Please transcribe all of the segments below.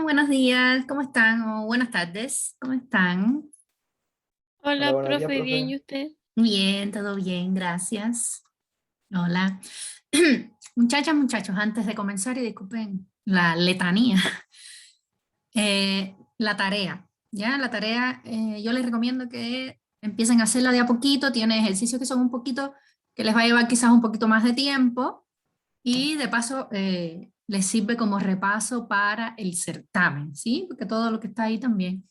buenos días, ¿cómo están? O buenas tardes, ¿cómo están? Hola, Hola, buenos días, profe, bien, profe. ¿y usted? Bien, todo bien, gracias. Hola. Muchachas, muchachos, antes de comenzar, y disculpen la letanía, la tarea, ¿ya? La tarea, yo les recomiendo que empiecen a hacerla de a poquito, tiene ejercicios que son un poquito, que les va a llevar quizás un poquito más de tiempo, y de paso les sirve como repaso para el certamen, ¿sí? Porque todo lo que está ahí también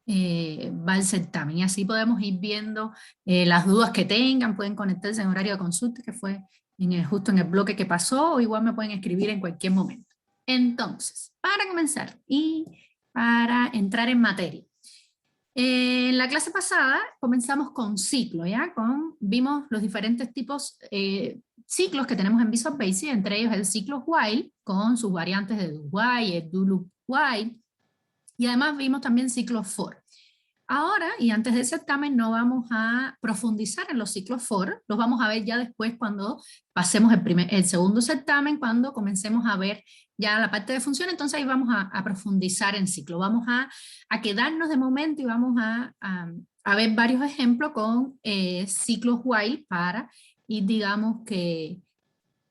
va al certamen y así podemos ir viendo las dudas que tengan, pueden conectarse en horario de consulta que fue justo en el bloque que pasó o igual me pueden escribir en cualquier momento. Entonces, para comenzar y para entrar en materia. En la clase pasada comenzamos con ciclo, ¿ya? Vimos los diferentes tipos ciclos que tenemos en Visual Basic, entre ellos el ciclo while, con sus variantes de do while, el do loop while, y además vimos también ciclos for. Ahora, y antes del certamen, no vamos a profundizar en los ciclos for, los vamos a ver ya después cuando pasemos el segundo certamen, cuando comencemos a ver ya la parte de función, entonces ahí vamos a profundizar en ciclo. Vamos a quedarnos de momento y vamos a ver varios ejemplos con ciclos while para ir, digamos, que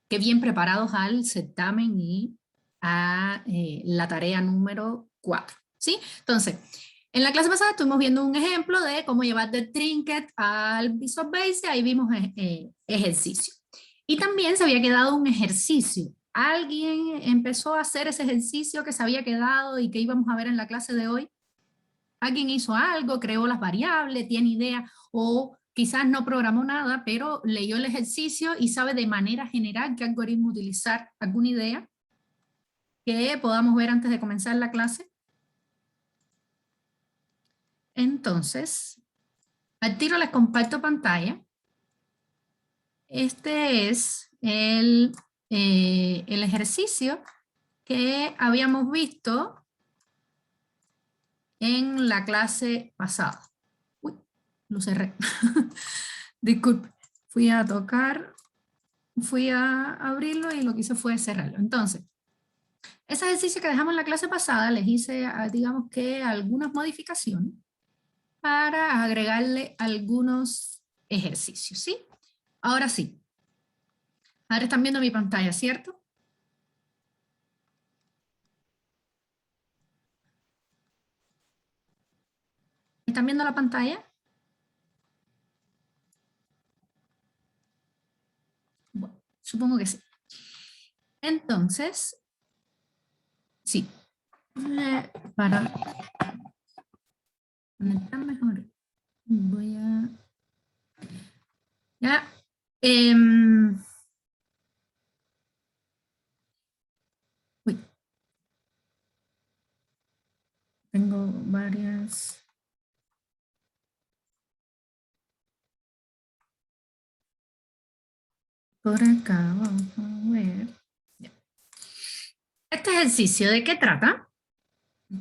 bien preparados al certamen y a la tarea número 4. ¿Sí? Entonces, en la clase pasada estuvimos viendo un ejemplo de cómo llevar del Trinket al Visual Basic, ahí vimos ejercicio. Y también se había quedado un ejercicio. ¿Alguien empezó a hacer ese ejercicio que se había quedado y que íbamos a ver en la clase de hoy? ¿Alguien hizo algo, creó las variables, tiene idea o quizás no programó nada, pero leyó el ejercicio y sabe de manera general qué algoritmo utilizar? ¿Alguna idea que podamos ver antes de comenzar la clase? Entonces, al tiro les comparto pantalla. Este es el ejercicio que habíamos visto en la clase pasada. Uy, lo cerré. Disculpe, fui a abrirlo y lo que hice fue cerrarlo. Entonces, ese ejercicio que dejamos en la clase pasada, les hice, digamos que algunas modificaciones para agregarle algunos ejercicios, ¿sí? Ahora sí. Ahora están viendo mi pantalla, ¿cierto? ¿Están viendo la pantalla? Bueno, supongo que sí. Entonces, sí. Para conectar mejor, voy a... Ya. Uy, tengo varias... Por acá, vamos a ver. Ya. Este ejercicio, ¿de qué trata?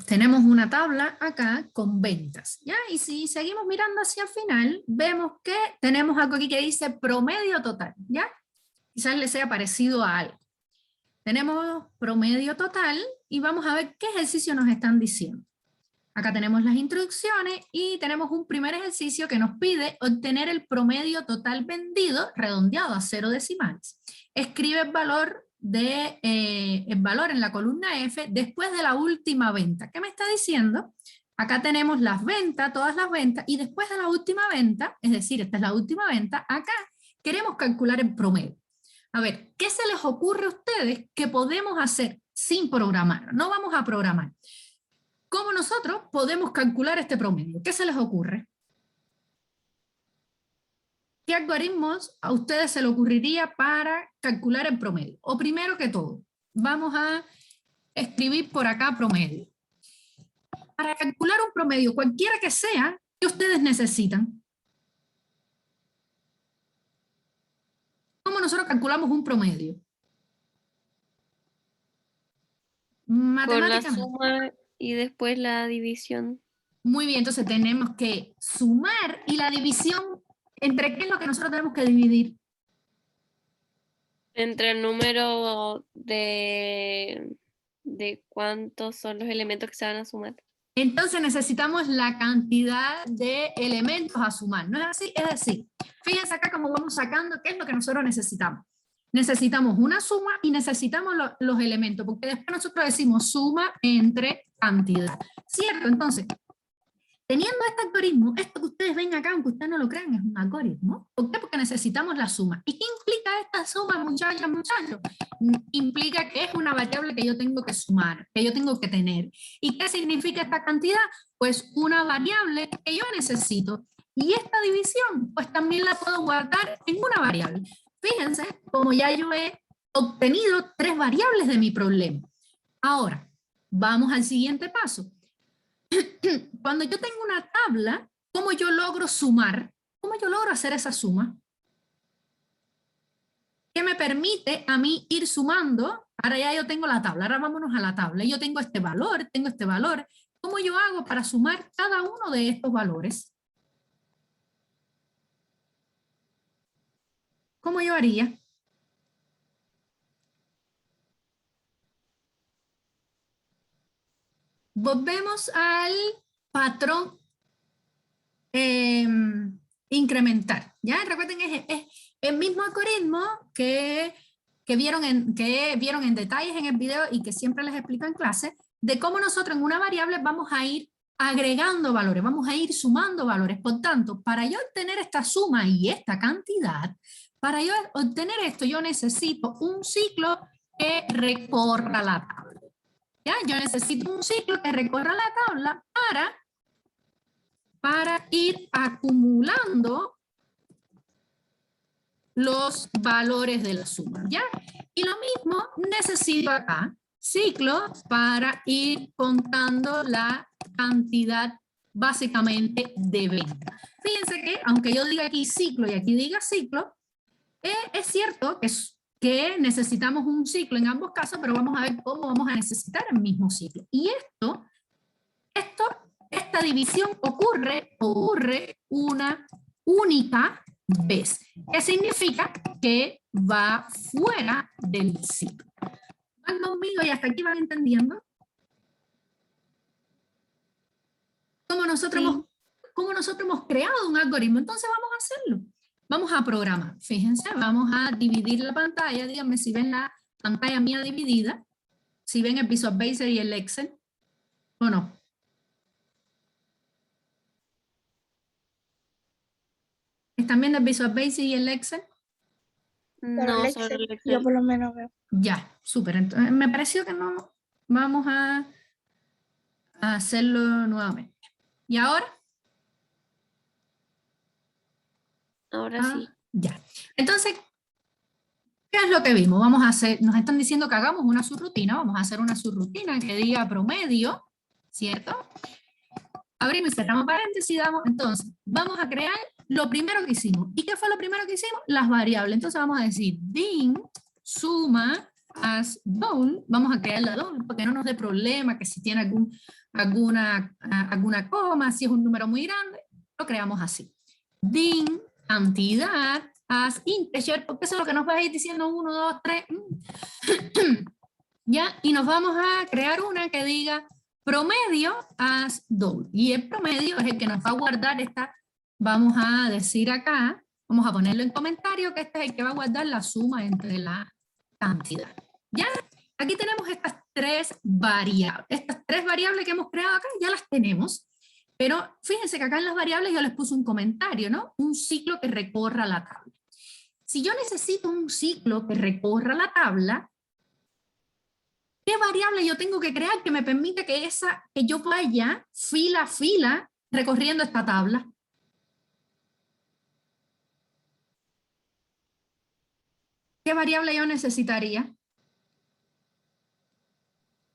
Tenemos una tabla acá con ventas, ¿ya? Y si seguimos mirando hacia el final, vemos que tenemos algo aquí que dice promedio total, ¿ya? Quizás les sea parecido a algo. Tenemos promedio total y vamos a ver qué ejercicio nos están diciendo. Acá tenemos las introducciones y tenemos un primer ejercicio que nos pide obtener el promedio total vendido redondeado a 0 decimales. Escribe el valor en la columna F después de la última venta. ¿Qué me está diciendo? Acá tenemos las ventas, todas las ventas, y después de la última venta, es decir, esta es la última venta, acá queremos calcular el promedio. A ver, ¿qué se les ocurre a ustedes que podemos hacer sin programar? No vamos a programar. ¿Cómo nosotros podemos calcular este promedio? ¿Qué se les ocurre? ¿Qué algoritmos a ustedes se les ocurriría para calcular el promedio? O primero que todo, vamos a escribir por acá promedio. Para calcular un promedio, cualquiera que sea, ¿qué ustedes necesitan? ¿Cómo nosotros calculamos un promedio? Por la Matemáticamente. suma y después la división Muy bien, entonces tenemos que sumar y la división, ¿entre qué es lo que nosotros tenemos que dividir? entre el número de de cuántos son los elementos que se van a sumar. Entonces necesitamos la cantidad de elementos a sumar, ¿no es así? Es decir, fíjense acá cómo vamos sacando qué es lo que nosotros necesitamos. Necesitamos una suma y necesitamos los elementos, porque después nosotros decimos suma entre cantidad, ¿cierto? Entonces, teniendo este algoritmo, esto que ustedes ven acá, aunque ustedes no lo crean, es un algoritmo. ¿Por qué? Porque necesitamos la suma. ¿Y qué implica esta suma, muchachos, muchachos? Implica que es una variable que yo tengo que sumar, que yo tengo que tener. ¿Y qué significa esta cantidad? Pues una variable que yo necesito. Y esta división, pues también la puedo guardar en una variable. Fíjense, como ya yo he obtenido 3 variables de mi problema. Ahora, vamos al siguiente paso. Cuando yo tengo una tabla, ¿cómo yo logro sumar? ¿Cómo yo logro hacer esa suma? ¿Qué me permite a mí ir sumando? Ahora ya yo tengo la tabla, ahora vámonos a la tabla. Yo tengo este valor, tengo este valor. ¿Cómo yo hago para sumar cada uno de estos valores? ¿Cómo yo haría? Volvemos al patrón incrementar. ¿Ya? Recuerden, es el mismo algoritmo que vieron en detalles en el video y que siempre les explico en clase, de cómo nosotros en una variable vamos a ir agregando valores, vamos a ir sumando valores. Por tanto, para yo obtener esta suma y esta cantidad, para yo obtener esto, yo necesito un ciclo que recorra la tabla. ¿Ya? Yo necesito un ciclo que recorra la tabla para ir acumulando los valores de la suma, ¿ya? Y lo mismo necesito acá, ciclo, para ir contando la cantidad básicamente de venta. Fíjense que, aunque yo diga aquí ciclo y aquí diga ciclo, es cierto que necesitamos un ciclo en ambos casos, pero vamos a ver cómo vamos a necesitar el mismo ciclo. Y esta división ocurre una única vez. ¿Qué significa? Que va fuera del ciclo. ¿Van conmigo y hasta aquí van entendiendo? ¿Cómo nosotros hemos creado un algoritmo? Entonces vamos a hacerlo. Vamos a programar. Fíjense, vamos a dividir la pantalla. Díganme si ven la pantalla mía dividida, si ven el Visual Basic y el Excel, o no. ¿Están viendo el Visual Basic y el Excel? No, solo el Excel. Yo por lo menos veo. Ya, súper. Entonces, me pareció que no. Vamos a hacerlo nuevamente. ¿Y ahora? Ahora sí. Ya. Entonces, ¿qué es lo que vimos? Vamos a hacer, nos están diciendo que hagamos una subrutina. Vamos a hacer una subrutina que diga promedio, ¿cierto? Abrimos y cerramos paréntesis, entonces, vamos a crear lo primero que hicimos. ¿Y qué fue lo primero que hicimos? Las variables. Entonces vamos a decir din suma as down. Vamos a crear la down para que no nos dé problema, que si tiene alguna coma, si es un número muy grande, lo creamos así. Din cantidad as integer, porque eso es lo que nos va a ir diciendo 1, 2, 3. ¿Ya? Y nos vamos a crear una que diga promedio as down. Y el promedio es el que nos va a guardar esta, vamos a decir acá, vamos a ponerlo en comentario que este es el que va a guardar la suma entre la cantidad. ¿Ya? Aquí tenemos estas 3 variables. Estas 3 variables que hemos creado acá ya las tenemos. Pero fíjense que acá en las variables yo les puse un comentario, ¿no? Un ciclo que recorra la tabla. Si yo necesito un ciclo que recorra la tabla, ¿qué variable yo tengo que crear que me permita que yo vaya fila a fila recorriendo esta tabla? ¿Qué variable yo necesitaría?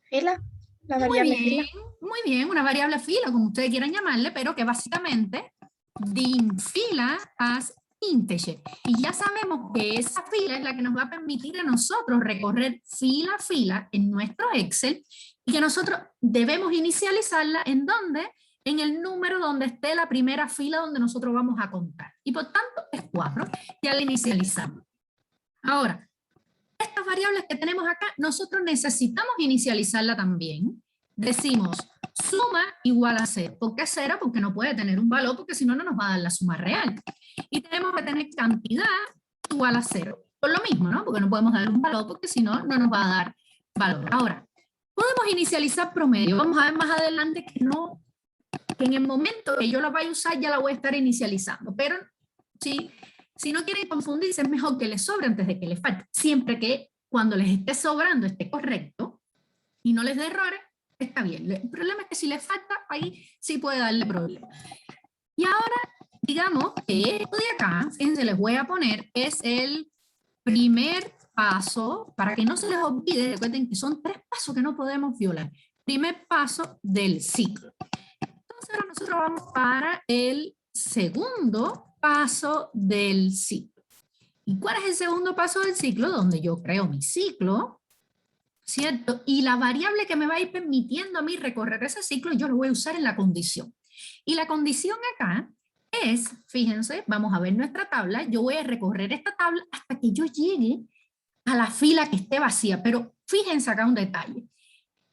Fila, la variable fila. Muy bien, una variable fila, como ustedes quieran llamarle, pero que básicamente din fila as integer. Y ya sabemos que esa fila es la que nos va a permitir a nosotros recorrer fila a fila en nuestro Excel y que nosotros debemos inicializarla en donde, en el número donde esté la primera fila donde nosotros vamos a contar. Y por tanto es 4, ya la inicializamos. Ahora, estas variables que tenemos acá, nosotros necesitamos inicializarla también. Decimos, suma igual a 0. ¿Por qué 0? Porque no puede tener un valor, porque si no, no nos va a dar la suma real. Y tenemos que tener cantidad igual a 0. Por lo mismo, ¿no? Porque no podemos dar un valor, porque si no, no nos va a dar valor. Ahora, podemos inicializar promedio. Vamos a ver más adelante que no, que en el momento que yo la vaya a usar, ya la voy a estar inicializando. Pero si no quieren confundirse, es mejor que les sobre antes de que les falte. Siempre que cuando les esté sobrando esté correcto y no les dé errores, está bien. El problema es que si les falta, ahí sí puede darle problema. Y ahora, digamos que esto de acá, fíjense, les voy a poner, es el primer paso, para que no se les olvide, recuerden que son 3 pasos que no podemos violar. Primer paso del ciclo. Entonces ahora nosotros vamos para el segundo paso del ciclo. ¿Y cuál es el segundo paso del ciclo? Donde yo creo mi ciclo, ¿cierto? Y la variable que me va a ir permitiendo a mí recorrer ese ciclo, yo lo voy a usar en la condición. Y la condición acá es, fíjense, vamos a ver nuestra tabla, yo voy a recorrer esta tabla hasta que yo llegue a la fila que esté vacía, pero fíjense acá un detalle.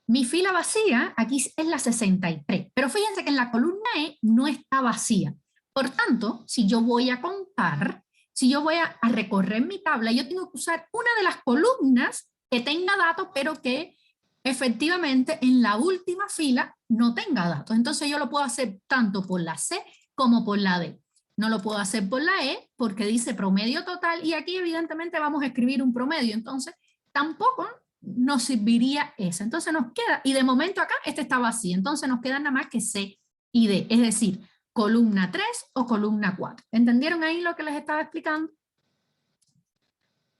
Mi fila vacía, aquí es la 63, pero fíjense que en la columna E no está vacía. Por tanto, si yo voy a contar, si yo voy a recorrer mi tabla, yo tengo que usar una de las columnas que tenga datos, pero que efectivamente en la última fila no tenga datos. Entonces yo lo puedo hacer tanto por la C como por la D. No lo puedo hacer por la E porque dice promedio total y aquí evidentemente vamos a escribir un promedio. Entonces tampoco nos serviría esa. Entonces nos queda, y de momento acá este está vacío, entonces nos quedan nada más que C y D, es decir, columna 3 o columna 4. ¿Entendieron ahí lo que les estaba explicando?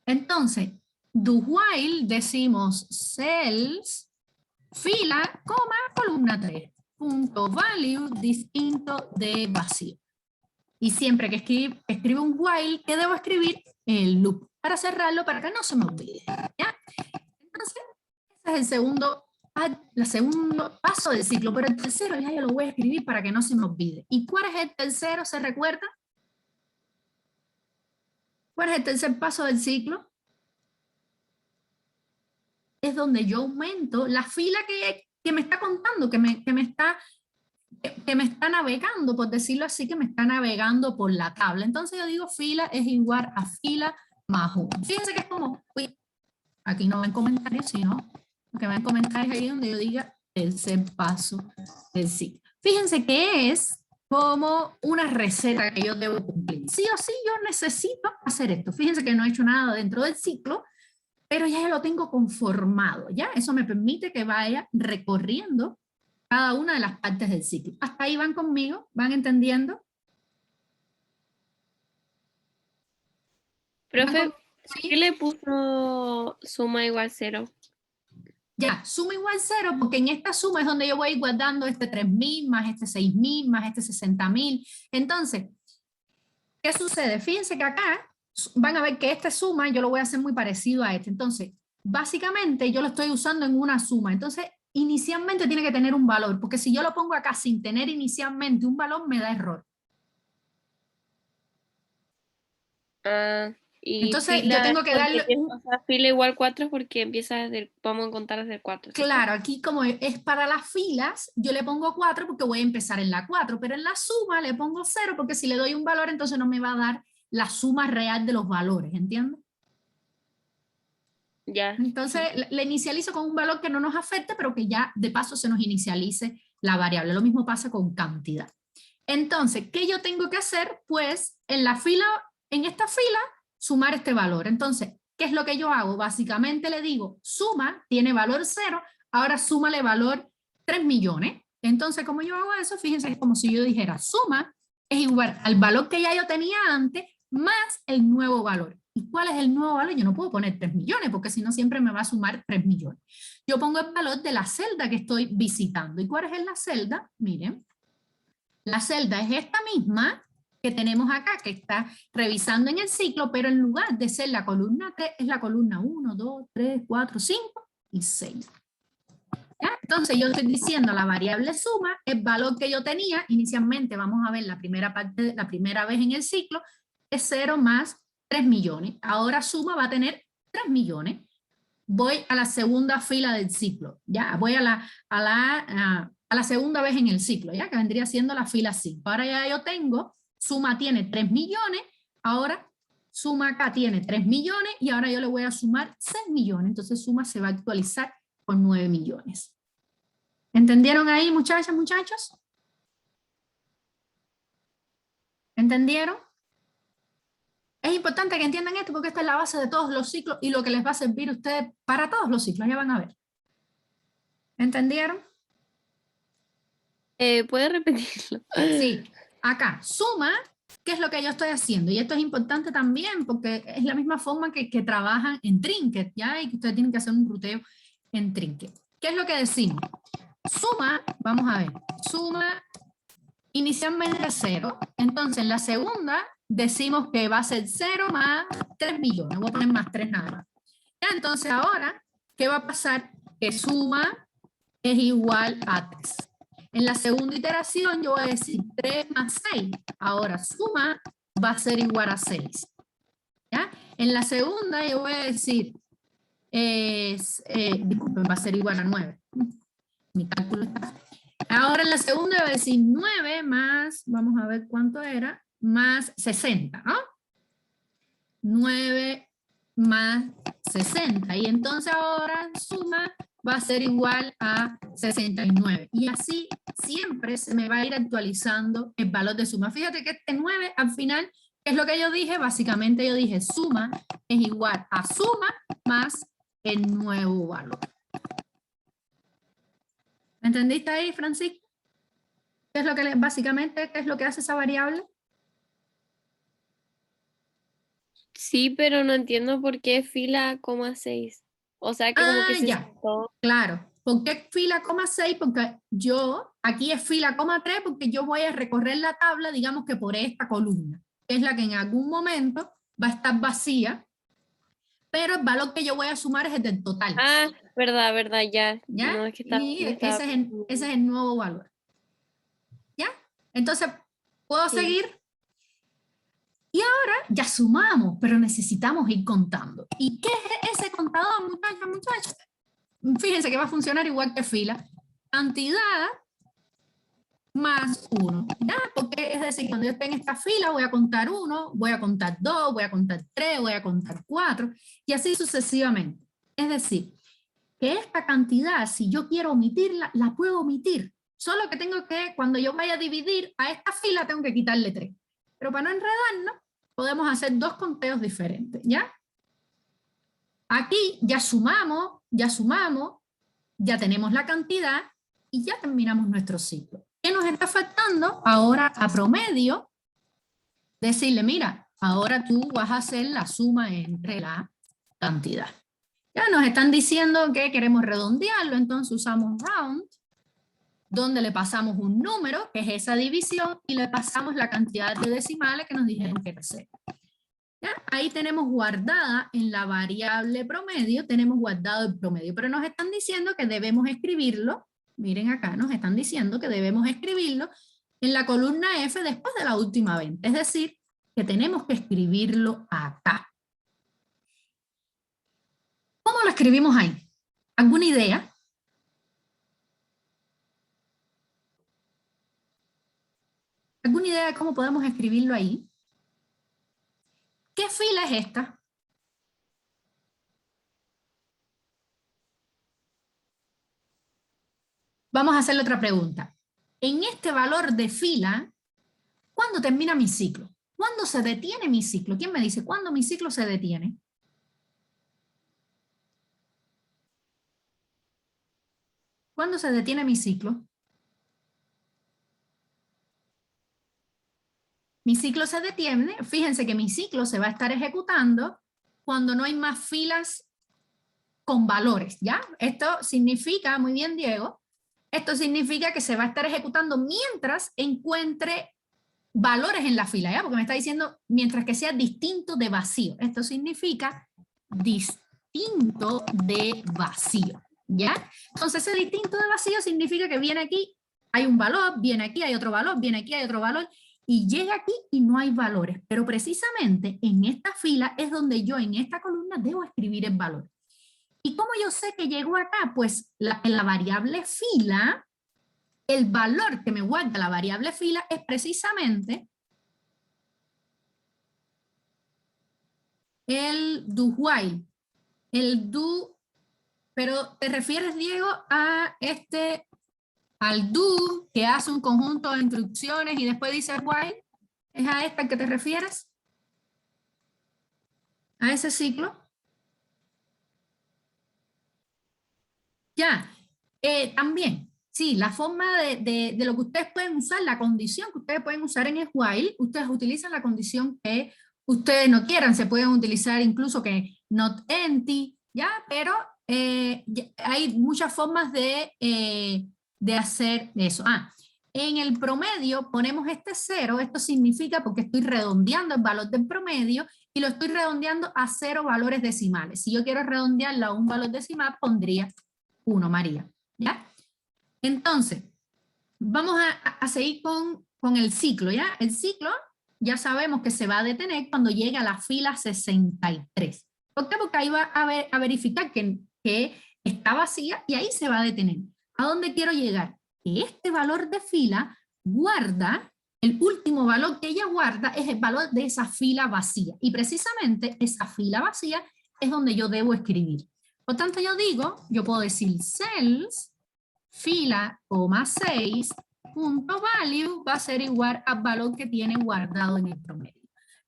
Entonces, do while decimos cells, fila, coma, columna 3, punto value distinto de vacío. Y siempre que escribo un while, ¿qué debo escribir? El loop, para cerrarlo, para que no se me olvide. ¿Ya? Entonces, ese es el segundo paso del ciclo, pero el tercero ya yo lo voy a escribir para que no se me olvide. ¿Y cuál es el tercero? ¿Se recuerda? ¿Cuál es el tercer paso del ciclo? Es donde yo aumento la fila que me está contando, que me está navegando, por decirlo así, que me está navegando por la tabla. Entonces yo digo fila es igual a fila más 1. Fíjense que es como, uy, aquí no ven comentarios, sino que ven comentarios ahí donde yo diga tercer paso del ciclo. Fíjense que es como una receta que yo debo cumplir. Sí o sí yo necesito hacer esto. Fíjense que no he hecho nada dentro del ciclo, pero ya lo tengo conformado, ¿ya? Eso me permite que vaya recorriendo cada una de las partes del ciclo. ¿Hasta ahí van conmigo? ¿Van entendiendo? Profe, ¿por qué le puso suma igual 0? Ya, suma igual 0, porque en esta suma es donde yo voy a ir guardando este 3.000, más este 6.000, más este 60.000. Entonces, ¿qué sucede? Fíjense que acá van a ver que esta suma yo lo voy a hacer muy parecido a este. Entonces, básicamente yo lo estoy usando en una suma. Entonces, inicialmente tiene que tener un valor, porque si yo lo pongo acá sin tener inicialmente un valor, me da error. Entonces yo tengo que darle... Fila igual 4 porque empieza desde, vamos a contar desde el 4. ¿cierto? Claro, aquí como es para las filas, yo le pongo 4 porque voy a empezar en la 4, pero en la suma le pongo 0 porque si le doy un valor, entonces no me va a dar la suma real de los valores, ¿entiendes? Ya. Entonces le inicializo con un valor que no nos afecte, pero que ya de paso se nos inicialice la variable. Lo mismo pasa con cantidad. Entonces, ¿qué yo tengo que hacer? Pues en esta fila, sumar este valor. Entonces, ¿qué es lo que yo hago? Básicamente le digo, suma, tiene valor 0, ahora súmale valor 3 millones. Entonces, como yo hago eso, fíjense, es como si yo dijera, suma es igual al valor que ya yo tenía antes, más el nuevo valor. ¿Y cuál es el nuevo valor? Yo no puedo poner 3 millones, porque si no siempre me va a sumar 3 millones. Yo pongo el valor de la celda que estoy visitando. ¿Y cuál es la celda? Miren, la celda es esta misma que tenemos acá, que está revisando en el ciclo, pero en lugar de ser la columna 3, es la columna 1, 2, 3, 4, 5 y 6. ¿Ya? Entonces yo estoy diciendo la variable suma, el valor que yo tenía, inicialmente vamos a ver la primera vez en el ciclo, es 0 más 3 millones. Ahora suma va a tener 3 millones. Voy a la segunda fila del ciclo, ¿ya? Voy a la segunda vez en el ciclo, ¿ya? Que vendría siendo la fila 5. Ahora ya yo tengo, suma tiene 3 millones, ahora suma acá tiene 3 millones y ahora yo le voy a sumar 6 millones. Entonces suma se va a actualizar con 9 millones. ¿Entendieron ahí, muchachas, muchachos? ¿Entendieron? Es importante que entiendan esto porque esta es la base de todos los ciclos y lo que les va a servir a ustedes para todos los ciclos, ya van a ver. ¿Entendieron? ¿Puede repetirlo? Sí, acá, suma, ¿qué es lo que yo estoy haciendo? Y esto es importante también porque es la misma forma que trabajan en Trinket, ¿ya? Y que ustedes tienen que hacer un ruteo en Trinket. ¿Qué es lo que decimos? Suma, vamos a ver, suma inicialmente 0, entonces en la segunda decimos que va a ser 0 más 3 millones, voy a poner más 3 nada más. Ya, entonces ahora, ¿qué va a pasar? Que suma es igual a 3. En la segunda iteración yo voy a decir 3 más 6, ahora suma va a ser igual a 6. ¿Ya? En la segunda yo voy a decir, disculpen, va a ser igual a 9. Mi cálculo está... Ahora en la segunda voy a decir 9 más, vamos a ver cuánto era, más 60, ¿no? 9 más 60. Y entonces ahora suma va a ser igual a 69. Y así siempre se me va a ir actualizando el valor de suma. Fíjate que este 9 al final, ¿qué es lo que yo dije? Básicamente yo dije suma es igual a suma más el nuevo valor. ¿Entendiste ahí, Francisco? ¿Qué es lo que básicamente qué es lo que hace esa variable? Sí, pero no entiendo por qué fila, coma 6. O sea que como que se ya, saltó. claro. ¿Por qué fila, coma 6? Porque yo, aquí es fila, coma 3, porque yo voy a recorrer la tabla, digamos que por esta columna, que es la que en algún momento va a estar vacía, pero el valor que yo voy a sumar es el del total. Ah, verdad, ya. ¿Ya? No, es que Y ese es el nuevo valor. ¿Ya? Entonces, ¿puedo seguir? Y ahora ya sumamos, pero necesitamos ir contando. ¿Y qué es ese contador, muchachos? Fíjense que va a funcionar igual que fila. Cantidad más 1. ¿Ya? Porque es decir, cuando yo esté en esta fila voy a contar 1, voy a contar 2, voy a contar 3, voy a contar 4 y así sucesivamente. Es decir, que esta cantidad, si yo quiero omitirla, la puedo omitir. Solo que tengo que, cuando yo vaya a dividir a esta fila, tengo que quitarle 3. Pero para no enredarnos, podemos hacer dos conteos diferentes, ¿ya? Aquí ya sumamos, ya tenemos la cantidad y ya terminamos nuestro ciclo. ¿Qué nos está faltando? Ahora a promedio, decirle, mira, ahora tú vas a hacer la suma entre la cantidad. Ya nos están diciendo que queremos redondearlo, entonces usamos round, donde le pasamos un número, que es esa división, y le pasamos la cantidad de decimales que nos dijeron que era 0. ¿Ya? Ahí tenemos guardada en la variable promedio, tenemos guardado el promedio, pero nos están diciendo que debemos escribirlo, miren acá, nos están diciendo que debemos escribirlo en la columna F después de la última 20, es decir, que tenemos que escribirlo acá. ¿Cómo lo escribimos ahí? ¿Alguna idea? ¿Alguna idea de cómo podemos escribirlo ahí? ¿Qué fila es esta? Vamos a hacerle otra pregunta. En este valor de fila, ¿cuándo termina mi ciclo? ¿Cuándo se detiene mi ciclo? ¿Quién me dice cuándo mi ciclo se detiene? ¿Cuándo se detiene mi ciclo? Mi ciclo se detiene, fíjense que mi ciclo se va a estar ejecutando cuando no hay más filas con valores, ¿ya? Esto significa, muy bien Diego, esto significa que se va a estar ejecutando mientras encuentre valores en la fila, ¿ya? Porque me está diciendo mientras que sea distinto de vacío. Esto significa distinto de vacío, ¿ya? Entonces ese distinto de vacío significa que viene aquí, hay un valor, viene aquí, hay otro valor, viene aquí, hay otro valor, y llega aquí y no hay valores, pero precisamente en esta fila es donde yo en esta columna debo escribir el valor. ¿Y cómo yo sé que llegó acá? Pues en la variable fila, el valor que me guarda la variable fila es precisamente el do while, el do, pero ¿te refieres, Diego, a al do que hace un conjunto de instrucciones y después dice while? ¿Es a esta que te refieres? ¿A ese ciclo? Ya, también, sí, la forma de lo que ustedes pueden usar, la condición que ustedes pueden usar en el while, ustedes utilizan la condición que ustedes no quieran, se pueden utilizar incluso que not empty, ya, pero hay muchas formas de hacer eso. En el promedio ponemos este 0, esto significa porque estoy redondeando el valor del promedio y lo estoy redondeando a 0 valores decimales. Si yo quiero redondearlo a un valor decimal, pondría 1, María, ¿ya? Entonces, vamos a seguir con el ciclo, ¿ya? El ciclo ya sabemos que se va a detener cuando llegue a la fila 63. ¿Por qué? Porque ahí va a verificar que está vacía y ahí se va a detener. ¿A dónde quiero llegar? Que este valor de fila guarda, el último valor que ella guarda es el valor de esa fila vacía. Y precisamente esa fila vacía es donde yo debo escribir. Por tanto, yo puedo decir cells, fila, 6, punto value va a ser igual al valor que tiene guardado en el promedio.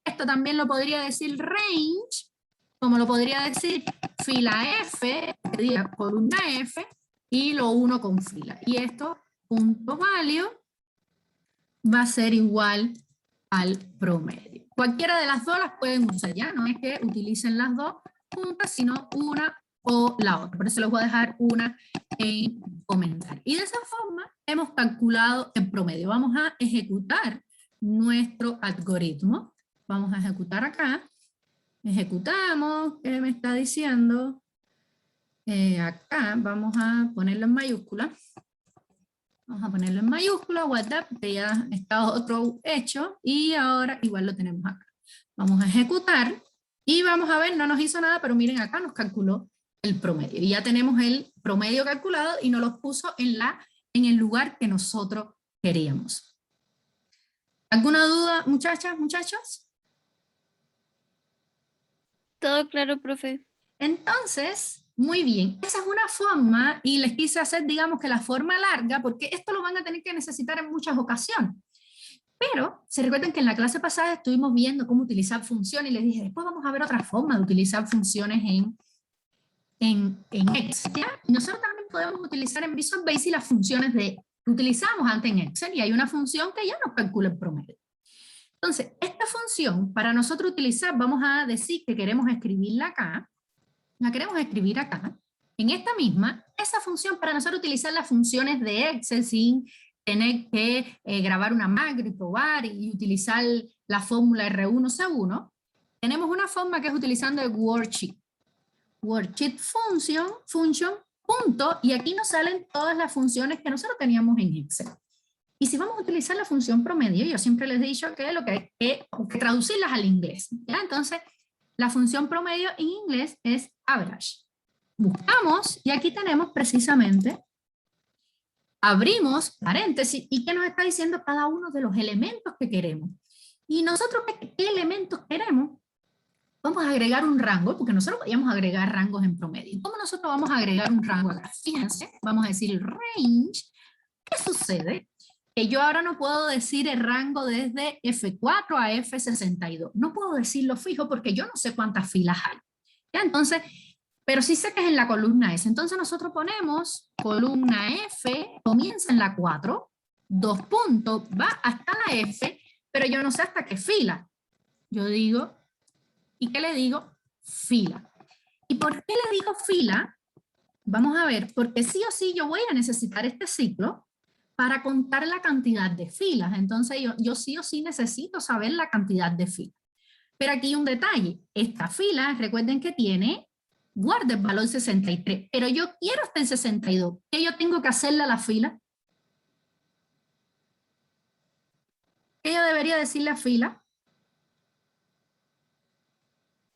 Esto también lo podría decir range, como lo podría decir fila F, sería columna F, y lo uno con fila. Y esto, punto value, va a ser igual al promedio. Cualquiera de las dos las pueden usar, ya no es que utilicen las dos juntas, sino una o la otra. Por eso les voy a dejar una en comentario. Y de esa forma hemos calculado el promedio. Vamos a ejecutar nuestro algoritmo. Vamos a ejecutar acá. Ejecutamos. ¿Qué me está diciendo? Acá vamos a ponerlo en mayúscula. Vamos a ponerlo en mayúscula, guardar, porque ya está otro hecho. Y ahora igual lo tenemos acá. Vamos a ejecutar. Y vamos a ver, no nos hizo nada, pero miren acá nos calculó el promedio. Y ya tenemos el promedio calculado y nos lo puso en el lugar que nosotros queríamos. ¿Alguna duda, muchachas, muchachos? Todo claro, profe. Entonces, muy bien. Esa es una forma y les quise hacer, digamos, que la forma larga, porque esto lo van a tener que necesitar en muchas ocasiones. Pero se recuerdan que en la clase pasada estuvimos viendo cómo utilizar funciones y les dije, después vamos a ver otra forma de utilizar funciones en Excel. ¿Ya? Y nosotros también podemos utilizar en Visual Basic las funciones que utilizamos antes en Excel y hay una función que ya nos calcula el promedio. Entonces, esta función, para nosotros utilizar, vamos a decir que queremos escribirla acá, la queremos escribir acá, en esta misma, esa función para nosotros utilizar las funciones de Excel sin tener que grabar una macro y probar y utilizar la fórmula R1C1, tenemos una forma que es utilizando el worksheet. Worksheet function, punto, y aquí nos salen todas las funciones que nosotros teníamos en Excel. Y si vamos a utilizar la función promedio, yo siempre les he dicho que lo que hay que traducirlas al inglés, ¿ya? Entonces, la función promedio en inglés es average. Buscamos, y aquí tenemos precisamente, abrimos paréntesis, y ¿qué nos está diciendo cada uno de los elementos que queremos? Y nosotros, ¿qué elementos queremos? Vamos a agregar un rango, porque nosotros podíamos agregar rangos en promedio. ¿Cómo nosotros vamos a agregar un rango acá? Fíjense, vamos a decir range. ¿Qué sucede? Que yo ahora no puedo decir el rango desde F4 a F62. No puedo decirlo fijo porque yo no sé cuántas filas hay. ¿Ya? Entonces, pero sí sé que es en la columna S. Entonces nosotros ponemos columna F, comienza en la 4, 2 puntos, va hasta la F, pero yo no sé hasta qué fila. Yo digo, ¿y qué le digo? Fila. ¿Y por qué le digo fila? Vamos a ver, porque sí o sí yo voy a necesitar este ciclo para contar la cantidad de filas. Entonces yo sí o sí necesito saber la cantidad de filas. Pero aquí hay un detalle. Esta fila, recuerden que guarda el valor 63, pero yo quiero hasta el 62. ¿Qué yo tengo que hacerle a la fila? ¿Qué yo debería decirle a fila?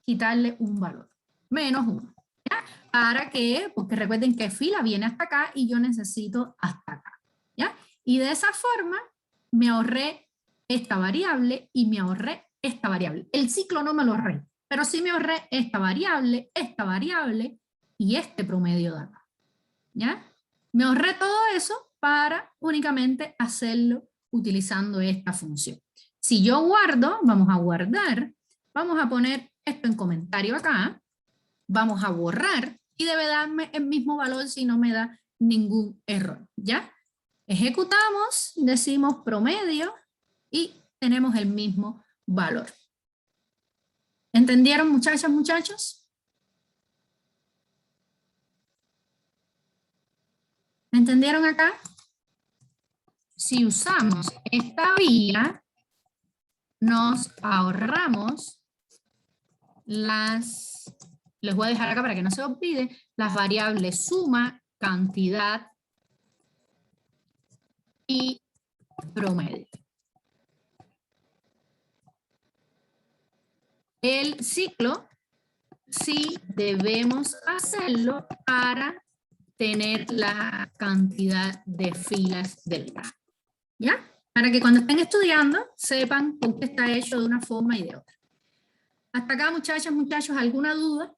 Quitarle un valor, menos 1. ¿Ya? ¿Para qué? Porque recuerden que fila viene hasta acá y yo necesito hasta acá. ¿Ya? Y de esa forma me ahorré esta variable y me ahorré esta variable. El ciclo no me lo ahorré, pero sí me ahorré esta variable y este promedio de acá. ¿Ya? Me ahorré todo eso para únicamente hacerlo utilizando esta función. Si yo guardo, vamos a guardar, vamos a poner esto en comentario acá, vamos a borrar y debe darme el mismo valor si no me da ningún error. ¿Ya? Ejecutamos, decimos promedio y tenemos el mismo valor. ¿Entendieron, muchachas, muchachos? ¿Me entendieron acá? Si usamos esta vía, nos ahorramos las, les voy a dejar acá para que no se olvide, las variables suma, cantidad y promedio. El ciclo sí debemos hacerlo para tener la cantidad de filas del grafo. ¿Ya? Para que cuando estén estudiando sepan por qué está hecho de una forma y de otra. Hasta acá, muchachas, muchachos, ¿alguna duda?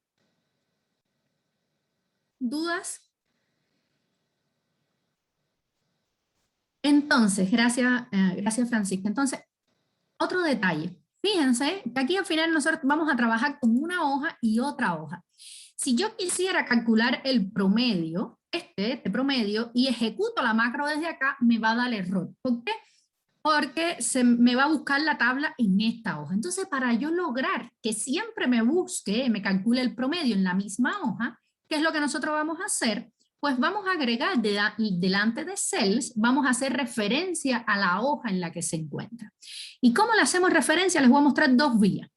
¿Dudas? Entonces, gracias Francisca. Entonces, otro detalle. Fíjense que aquí al final nosotros vamos a trabajar con una hoja y otra hoja. Si yo quisiera calcular el promedio, este promedio, y ejecuto la macro desde acá, me va a dar error. ¿Por qué? Porque me va a buscar la tabla en esta hoja. Entonces, para yo lograr que siempre me busque, me calcule el promedio en la misma hoja, ¿qué es lo que nosotros vamos a hacer? Pues vamos a agregar delante de cells, vamos a hacer referencia a la hoja en la que se encuentra. ¿Y cómo le hacemos referencia? Les voy a mostrar dos vías.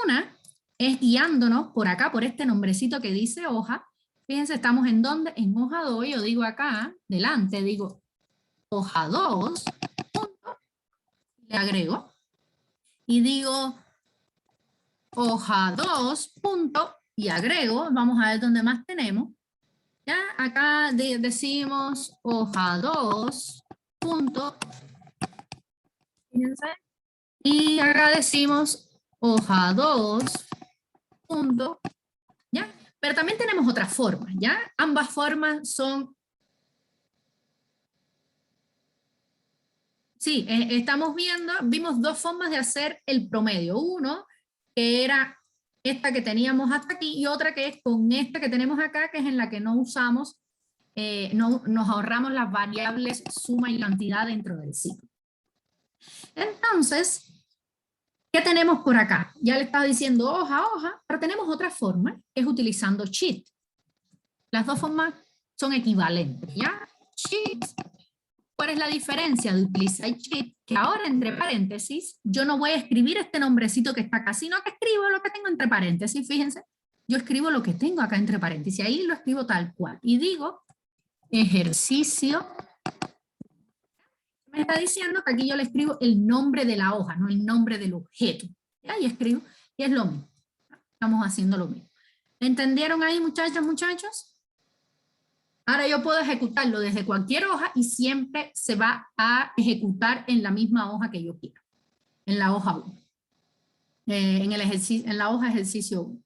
Una es guiándonos por acá, por este nombrecito que dice hoja. Fíjense, estamos en ¿dónde? En hoja 2, yo digo acá, delante, digo hoja 2, le agrego, y digo hoja 2, punto, y agrego, vamos a ver dónde más tenemos. Ya, acá decimos hoja 2, punto, fíjense, y acá decimos hoja 2, punto, ¿ya? Pero también tenemos otras formas, ¿ya? Ambas formas son... Sí, vimos dos formas de hacer el promedio. Uno, que era esta que teníamos hasta aquí, y otra que es con esta que tenemos acá, que es en la que no usamos, nos ahorramos las variables suma y cantidad dentro del ciclo. Entonces, ¿qué tenemos por acá? Ya le estaba diciendo hoja, hoja, pero tenemos otra forma, que es utilizando sheet. Las dos formas son equivalentes, ¿ya? Sheet. ¿Cuál es la diferencia de utilizar sheet? Que ahora entre paréntesis, yo no voy a escribir este nombrecito que está acá, sino que escribo lo que tengo entre paréntesis, fíjense. Yo escribo lo que tengo acá entre paréntesis, ahí lo escribo tal cual. Y digo, ejercicio. Me está diciendo que aquí yo le escribo el nombre de la hoja, no el nombre del objeto. Y ahí escribo, y es lo mismo. Estamos haciendo lo mismo. ¿Entendieron ahí, muchachas, muchachos? Ahora yo puedo ejecutarlo desde cualquier hoja y siempre se va a ejecutar en la misma hoja que yo quiera. En la hoja 1. En la hoja ejercicio 1.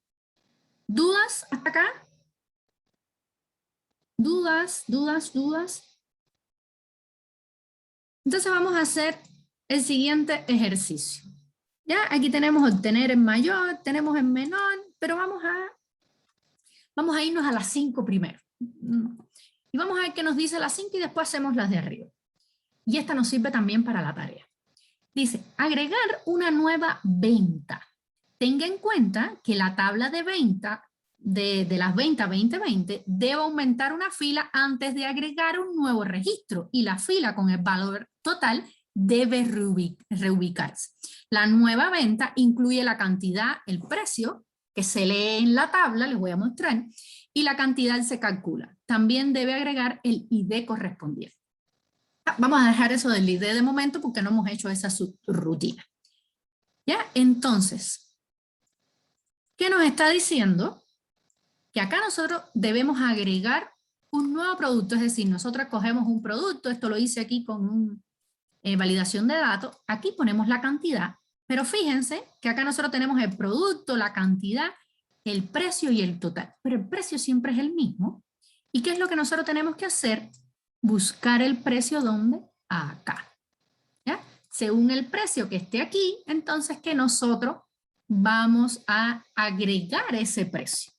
¿Dudas hasta acá? ¿Dudas? ¿Dudas? ¿Dudas? Entonces vamos a hacer el siguiente ejercicio. Ya, aquí tenemos obtener en mayor, tenemos en menor, pero vamos a irnos a las 5 primero. Y vamos a ver qué nos dice las 5 y después hacemos las de arriba. Y esta nos sirve también para la tarea. Dice, agregar una nueva venta. Tenga en cuenta que la tabla de venta, de las ventas 2020, debe aumentar una fila antes de agregar un nuevo registro. Y la fila con el valor total debe reubicarse. La nueva venta incluye la cantidad, el precio, que se lee en la tabla, les voy a mostrar, y la cantidad se calcula. También debe agregar el ID correspondiente. Vamos a dejar eso del ID de momento porque no hemos hecho esa rutina. ¿Ya? Entonces, ¿qué nos está diciendo? Que acá nosotros debemos agregar un nuevo producto, es decir, nosotros cogemos un producto, esto lo hice aquí con validación de datos, aquí ponemos la cantidad, pero fíjense que acá nosotros tenemos el producto, la cantidad, el precio y el total, pero el precio siempre es el mismo. ¿Y qué es lo que nosotros tenemos que hacer? Buscar el precio, ¿dónde? Acá. ¿Ya? Según el precio que esté aquí, entonces que nosotros vamos a agregar ese precio.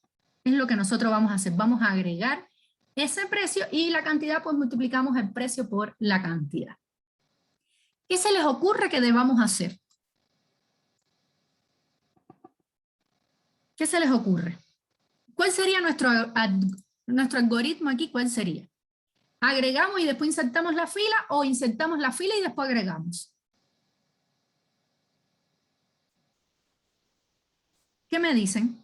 Es lo que nosotros vamos a hacer, vamos a agregar ese precio y la cantidad, pues multiplicamos el precio por la cantidad. ¿Qué se les ocurre que debamos hacer? ¿Qué se les ocurre? ¿Cuál sería nuestro algoritmo aquí? ¿Cuál sería? ¿Agregamos y después insertamos la fila o insertamos la fila y después agregamos? ¿Qué me dicen?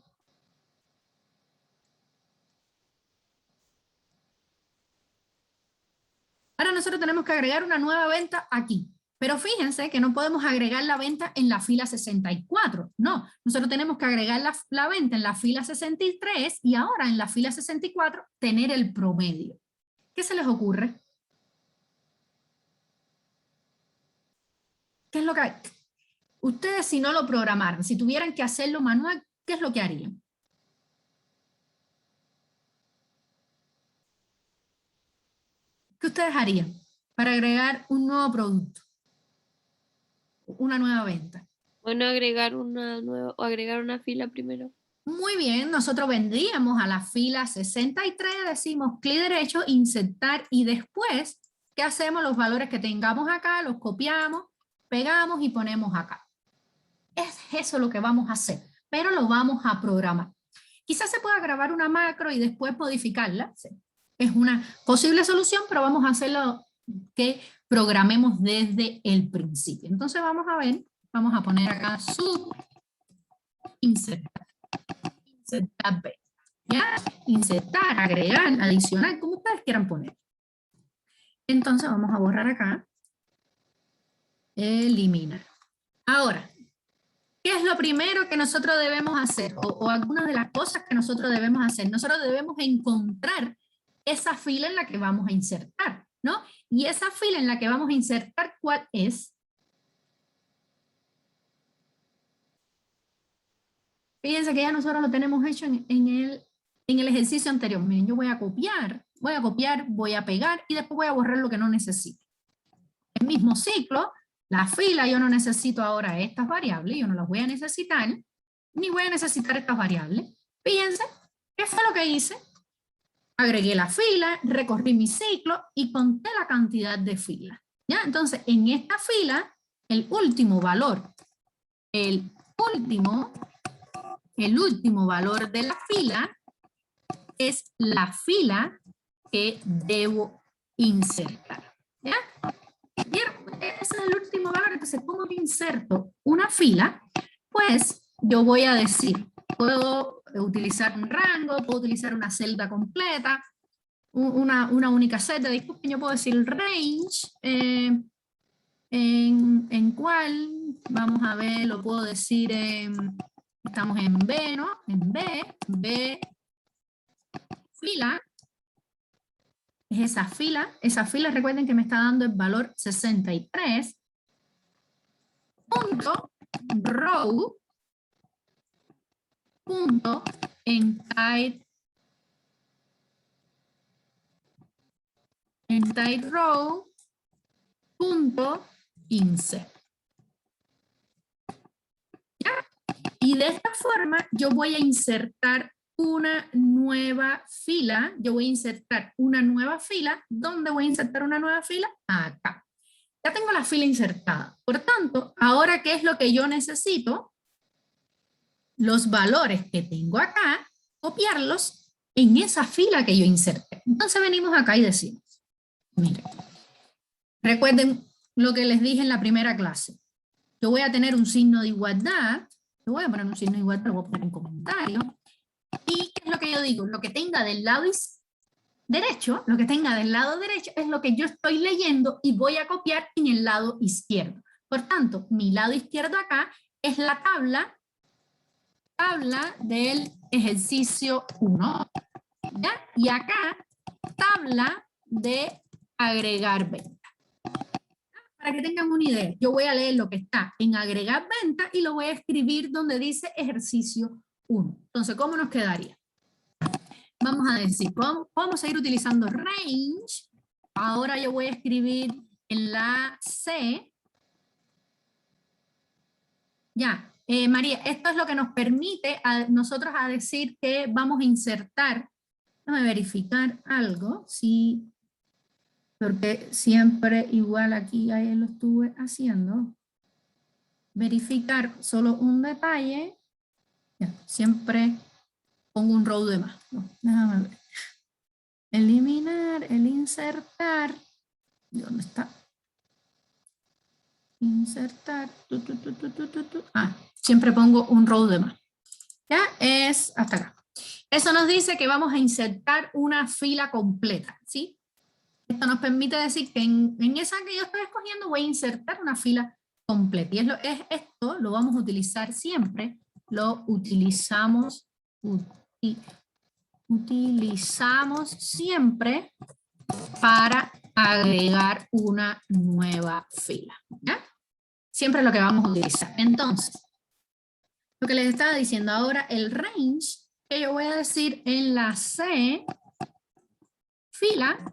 Ahora nosotros tenemos que agregar una nueva venta aquí. Pero fíjense que no podemos agregar la venta en la fila 64. No, nosotros tenemos que agregar la venta en la fila 63 y ahora en la fila 64 tener el promedio. ¿Qué se les ocurre? ¿Qué es lo que ustedes, si no lo programaran, si tuvieran que hacerlo manual, qué es lo que harían? ¿Qué ustedes harían para agregar un nuevo producto? Una nueva venta. Bueno, agregar una fila primero. Muy bien, nosotros vendríamos a la fila 63, decimos clic derecho, insertar y después, ¿qué hacemos? Los valores que tengamos acá, los copiamos, pegamos y ponemos acá. Es eso lo que vamos a hacer, pero lo vamos a programar. Quizás se pueda grabar una macro y después modificarla. Sí. Es una posible solución, pero vamos a hacerlo que programemos desde el principio. Entonces vamos a ver, vamos a poner acá insertar. Insertar B. ¿Ya? Insertar, agregar, adicionar, como ustedes quieran poner. Entonces vamos a borrar acá. Eliminar. Ahora, ¿qué es lo primero que nosotros debemos hacer? O algunas de las cosas que nosotros debemos hacer. Nosotros debemos encontrar esa fila en la que vamos a insertar, ¿no? Y esa fila en la que vamos a insertar, ¿cuál es? Fíjense que ya nosotros lo tenemos hecho en el ejercicio anterior. Miren, yo voy a copiar, voy a pegar y después voy a borrar lo que no necesito. El mismo ciclo, la fila, yo no necesito ahora estas variables, yo no las voy a necesitar, ni voy a necesitar estas variables. Fíjense, ¿qué fue lo que hice? Agregué la fila, recorrí mi ciclo y conté la cantidad de filas. ¿Ya? Entonces, en esta fila, el último valor de la fila es la fila que debo insertar. ¿Ya? ¿Vieron? Ese es el último valor. Entonces, ¿cómo inserto una fila? Pues yo voy a decir, puedo utilizar un rango, puedo utilizar una celda completa, una única celda, disculpen, yo puedo decir range, en cuál, vamos a ver, lo puedo decir, estamos en B, ¿no? En B, fila, es esa fila recuerden que me está dando el valor 63, punto, row, punto, entire row, punto, insert. ¿Ya? Y de esta forma yo voy a insertar una nueva fila. ¿Dónde voy a insertar una nueva fila? Acá. Ya tengo la fila insertada. Por tanto, ahora, ¿qué es lo que yo necesito? Los valores que tengo acá, copiarlos en esa fila que yo inserté. Entonces venimos acá y decimos, miren, recuerden lo que les dije en la primera clase. Yo voy a tener un signo de igualdad, lo voy a poner un signo de igualdad, lo voy a poner en comentario. ¿Y qué es lo que yo digo? Lo que tenga del lado derecho, lo que tenga del lado derecho es lo que yo estoy leyendo y voy a copiar en el lado izquierdo. Por tanto, mi lado izquierdo acá es la tabla del ejercicio 1, ¿ya? Y acá, tabla de agregar venta. Para que tengan una idea, yo voy a leer lo que está en agregar venta y lo voy a escribir donde dice ejercicio 1. Entonces, ¿cómo nos quedaría? Vamos a decir, vamos a ir utilizando range. Ahora yo voy a escribir en la C. Ya, María, esto es lo que nos permite a nosotros a decir que vamos a insertar. Déjame verificar algo, sí, porque siempre igual aquí ahí lo estuve haciendo. Verificar solo un detalle. Ya, siempre pongo un row de más. No, déjame ver. Eliminar, el insertar. ¿Dónde está? Insertar. Siempre pongo un row de más. Ya es hasta acá. Eso nos dice que vamos a insertar una fila completa, ¿sí? Esto nos permite decir que en esa que yo estoy escogiendo voy a insertar una fila completa. Y esto lo vamos a utilizar siempre. Lo utilizamos siempre para agregar una nueva fila, ¿ya? Siempre es lo que vamos a utilizar. Entonces, lo que les estaba diciendo ahora, el range, que yo voy a decir en la C, fila,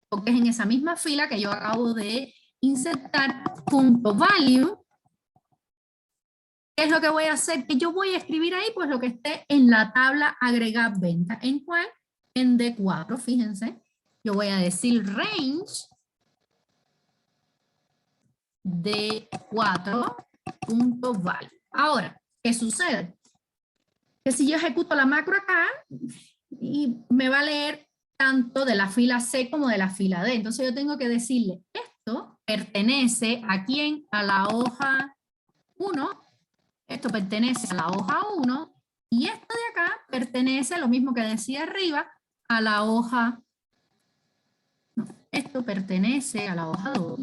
porque es en esa misma fila que yo acabo de insertar, punto value. ¿Qué es lo que voy a hacer? Que yo voy a escribir ahí, pues lo que esté en la tabla agregar venta. ¿En cuál? En D4, fíjense. Yo voy a decir range D4.value. Ahora, ¿qué sucede? Que si yo ejecuto la macro acá, y me va a leer tanto de la fila C como de la fila D. Entonces yo tengo que decirle, esto pertenece a quién, a la hoja 1, esto pertenece a la hoja 1, y esto de acá pertenece, lo mismo que decía arriba, a la hoja, no, esto pertenece a la hoja 2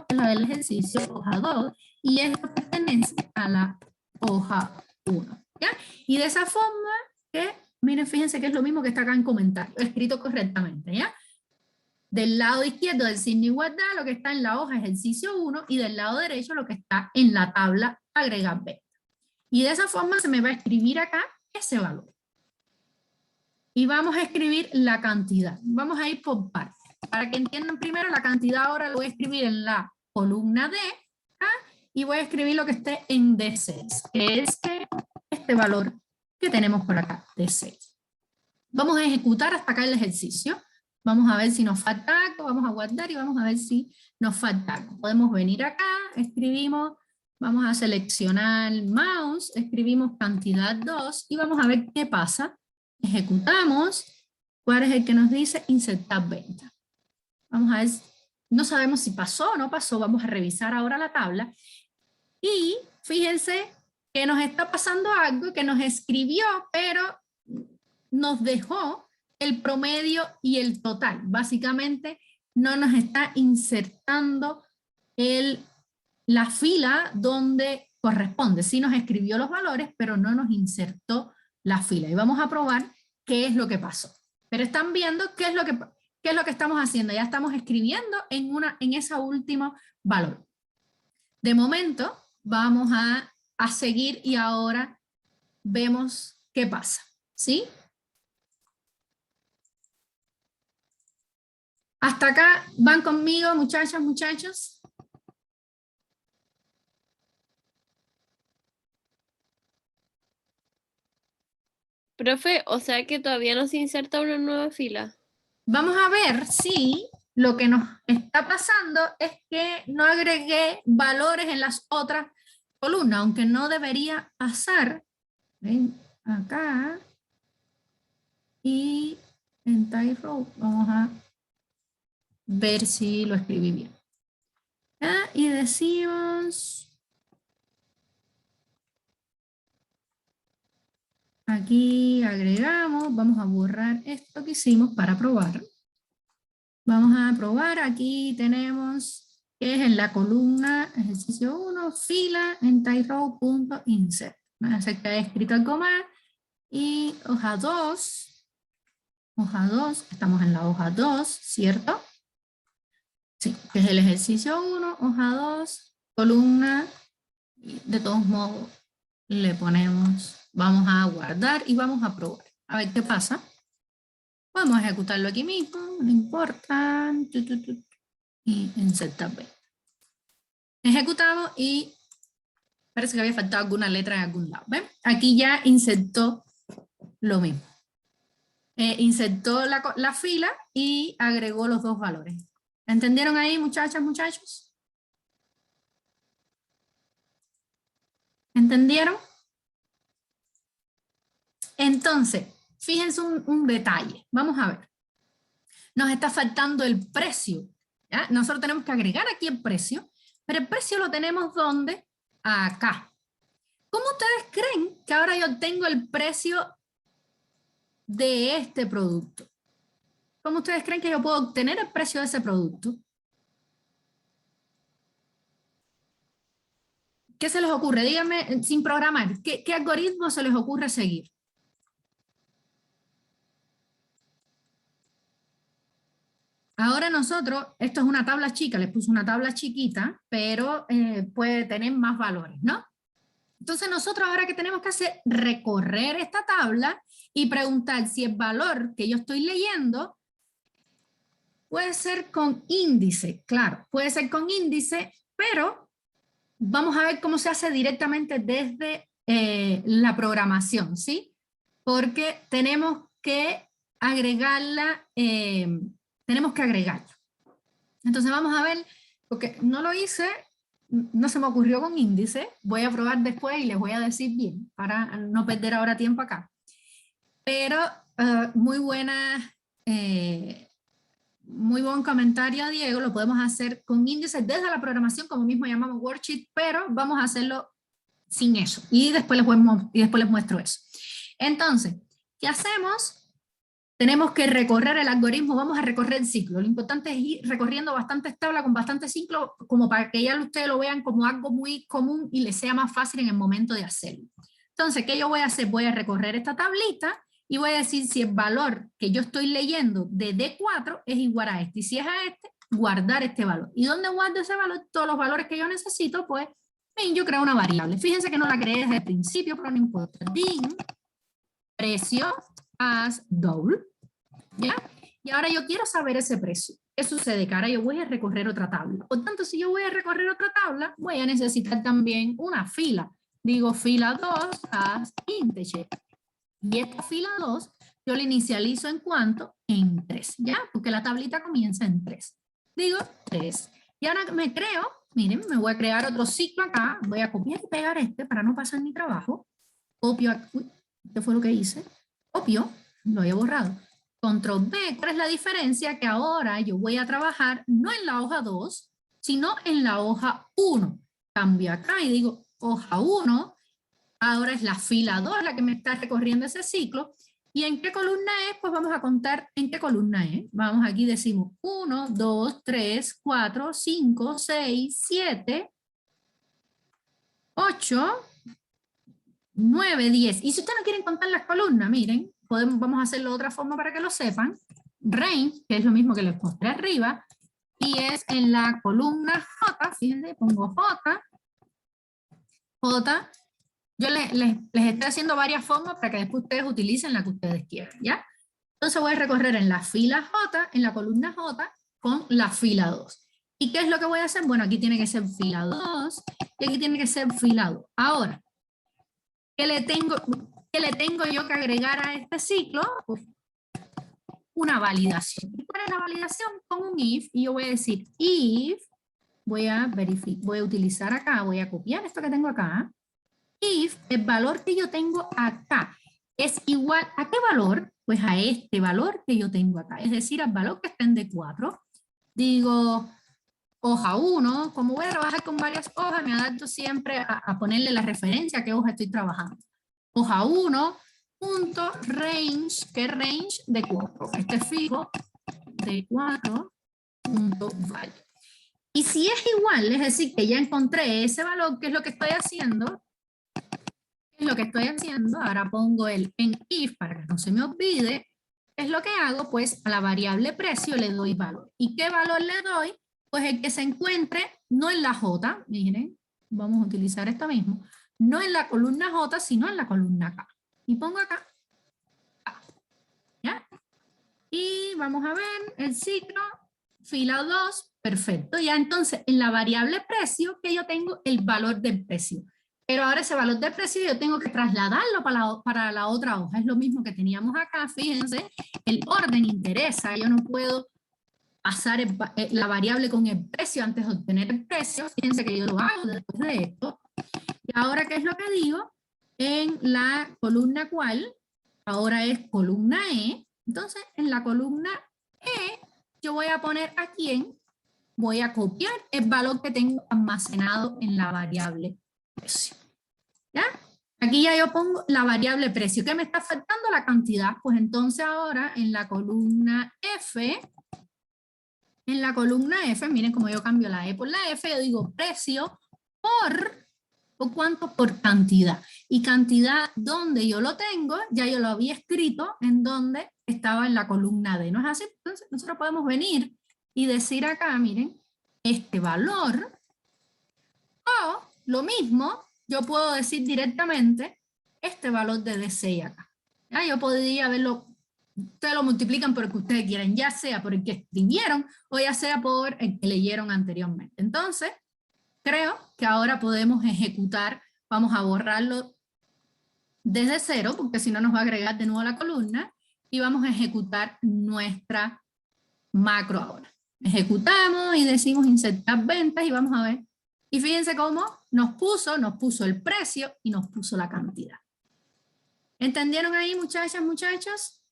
es la del ejercicio, hoja 2, y esto pertenece a la hoja 1, ¿ya? Y de esa forma que, miren, fíjense que es lo mismo que está acá en comentario, escrito correctamente, ¿ya? Del lado izquierdo del signo de igualdad, lo que está en la hoja ejercicio 1, y del lado derecho lo que está en la tabla agregar venta. Y de esa forma se me va a escribir acá ese valor. Y vamos a escribir la cantidad. Vamos a ir por partes. Para que entiendan primero la cantidad, ahora lo voy a escribir en la columna D, y voy a escribir lo que esté en D6, que es este valor que tenemos por acá, D6. Vamos a ejecutar hasta acá el ejercicio. Vamos a ver si nos falta algo, vamos a guardar y vamos a ver si nos falta algo. Podemos venir acá, escribimos, vamos a seleccionar mouse, escribimos cantidad 2 y vamos a ver qué pasa. Ejecutamos, ¿cuál es el que nos dice insertar venta? Vamos a ver, no sabemos si pasó o no pasó, vamos a revisar ahora la tabla. Y fíjense que nos está pasando algo que nos escribió, pero nos dejó el promedio y el total. Básicamente no nos está insertando la fila donde corresponde. Sí nos escribió los valores, pero no nos insertó la fila. Y vamos a probar qué es lo que pasó. Pero están viendo qué es lo que estamos haciendo. Ya estamos escribiendo en ese último valor. De momento vamos a seguir y ahora vemos qué pasa. ¿Sí? Hasta acá, ¿van conmigo, muchachas, muchachos? Profe, o sea que todavía no se inserta una nueva fila. Vamos a ver si lo que nos está pasando es que no agregué valores en las otras columnas, aunque no debería pasar. Ven acá. Y en type row vamos a ver si lo escribí bien. Y decimos Aquí agregamos, vamos a borrar esto que hicimos para probar. Vamos a probar, aquí tenemos que es en la columna ejercicio 1, fila en tyrow.insert. Voy a hacer que haya escrito algo más. Y hoja 2, estamos en la hoja 2, ¿cierto? Sí, que es el ejercicio 1, hoja 2, columna, y de todos modos le ponemos, vamos a guardar y vamos a probar. A ver qué pasa. Podemos ejecutarlo aquí mismo, no importa. Y insertar B. Ejecutamos y parece que había faltado alguna letra en algún lado. ¿Ven? Aquí ya insertó lo mismo. Insertó la fila y agregó los dos valores. ¿Entendieron ahí, muchachas, muchachos? ¿Entendieron? Entonces, fíjense un detalle. Vamos a ver. Nos está faltando el precio. ¿Ya? Nosotros tenemos que agregar aquí el precio, pero el precio lo tenemos ¿dónde? Acá. ¿Cómo ustedes creen que ahora yo tengo el precio de este producto? ¿Cómo ustedes creen que yo puedo obtener el precio de ese producto? ¿Qué se les ocurre? Díganme, sin programar, ¿qué algoritmo se les ocurre seguir? Ahora nosotros, esto es una tabla chica, les puse una tabla chiquita, pero puede tener más valores, ¿no? Entonces nosotros ahora que tenemos que hacer, recorrer esta tabla y preguntar si el valor que yo estoy leyendo puede ser con índice, claro, puede ser con índice, pero vamos a ver cómo se hace directamente desde la programación, ¿sí? Porque tenemos que agregarla, Entonces vamos a ver, porque no lo hice, no se me ocurrió con índice, voy a probar después y les voy a decir bien, para no perder ahora tiempo acá. Pero muy buen comentario, Diego, lo podemos hacer con índices desde la programación, como mismo llamamos worksheet, pero vamos a hacerlo sin eso. Y después les muestro eso. Entonces, ¿qué hacemos? Tenemos que recorrer el algoritmo, vamos a recorrer el ciclo. Lo importante es ir recorriendo bastantes tablas con bastantes ciclos, como para que ya ustedes lo vean como algo muy común y les sea más fácil en el momento de hacerlo. Entonces, ¿qué yo voy a hacer? Voy a recorrer esta tablita y voy a decir si el valor que yo estoy leyendo de D4 es igual a este. Y si es a este, guardar este valor. ¿Y dónde guardo ese valor? Todos los valores que yo necesito, pues, yo creo una variable. Fíjense que no la creé desde el principio, pero no importa. Din precio as double, ¿ya? Y ahora yo quiero saber ese precio. ¿Qué sucede? Que ahora yo voy a recorrer otra tabla. Por tanto, si yo voy a recorrer otra tabla, voy a necesitar también una fila. Digo fila 2 as integer. Y esta fila 2 yo la inicializo en ¿cuánto? En 3, ¿ya? Porque la tablita comienza en 3. Digo 3. Y ahora me creo, miren, me voy a crear otro ciclo acá. Voy a copiar y pegar este para no pasar mi trabajo. Copio aquí. Uy, ¿qué fue lo que hice? Copio, lo había borrado. Control B, ¿cuál es la diferencia? Que ahora yo voy a trabajar no en la hoja 2, sino en la hoja 1. Cambio acá y digo hoja 1, ahora es la fila 2 la que me está recorriendo ese ciclo. ¿Y en qué columna es? Pues vamos a contar en qué columna es. Vamos aquí, decimos 1, 2, 3, 4, 5, 6, 7, 8, 9, 10. Y si ustedes no quieren contar las columnas, miren, vamos a hacerlo de otra forma para que lo sepan. Range, que es lo mismo que les mostré arriba, y es en la columna J, fíjense, pongo J, yo les estoy haciendo varias formas para que después ustedes utilicen la que ustedes quieran, ¿ya? Entonces voy a recorrer en la fila J, en la columna J, con la fila 2. ¿Y qué es lo que voy a hacer? Bueno, aquí tiene que ser fila 2, y aquí tiene que ser fila 2. Ahora, ¿qué le tengo yo que agregar a este ciclo? Pues, una validación. ¿Cuál es la validación? Con un if, y yo voy a decir if, voy a utilizar acá, voy a copiar esto que tengo acá, if el valor que yo tengo acá es igual ¿a qué valor? Pues a este valor que yo tengo acá, es decir, al valor que está en D4. Digo, hoja 1, como voy a trabajar con varias hojas, me adapto siempre a ponerle la referencia a qué hoja estoy trabajando. Hoja 1, punto range, ¿qué range? De 4. Este es fijo de 4 punto value. Y si es igual, es decir, que ya encontré ese valor, ¿qué es lo que estoy haciendo? ¿Qué es lo que estoy haciendo? Ahora pongo el en if para que no se me olvide. ¿Qué es lo que hago? Pues a la variable precio le doy valor. ¿Y qué valor le doy? Pues el que se encuentre no en la J, miren, vamos a utilizar esta misma, no en la columna J, sino en la columna K. Y pongo acá, K, ¿ya? Y vamos a ver el ciclo, fila 2, perfecto. Ya entonces en la variable precio que yo tengo el valor del precio. Pero ahora ese valor del precio yo tengo que trasladarlo para la otra hoja. Es lo mismo que teníamos acá, fíjense, el orden interesa. Yo no puedo pasar la variable con el precio antes de obtener el precio. Fíjense que yo lo hago después de esto. Y ahora, ¿qué es lo que digo? En la columna cual, ahora es columna E. Entonces, en la columna E, yo voy a poner a quién, voy a copiar el valor que tengo almacenado en la variable precio. ¿Ya? Aquí ya yo pongo la variable precio. ¿Qué me está faltando? La cantidad. Pues entonces ahora en la columna F, miren cómo yo cambio la E por la F, yo digo precio ¿por cuánto? Por cantidad. Y cantidad, donde yo lo tengo, ya yo lo había escrito en donde estaba en la columna D. ¿No es así? Entonces nosotros podemos venir y decir acá, miren, este valor, o lo mismo, yo puedo decir directamente este valor de D6 acá. ¿Ya? Yo podría verlo, ustedes lo multiplican por el que ustedes quieran, ya sea por el que escribieron o ya sea por el que leyeron anteriormente. Entonces, creo que ahora podemos ejecutar, vamos a borrarlo desde cero, porque si no nos va a agregar de nuevo la columna, y vamos a ejecutar nuestra macro ahora. Ejecutamos y decimos insertar ventas y vamos a ver. Y fíjense cómo nos puso el precio y nos puso la cantidad. ¿Entendieron ahí, muchachas, muchachos?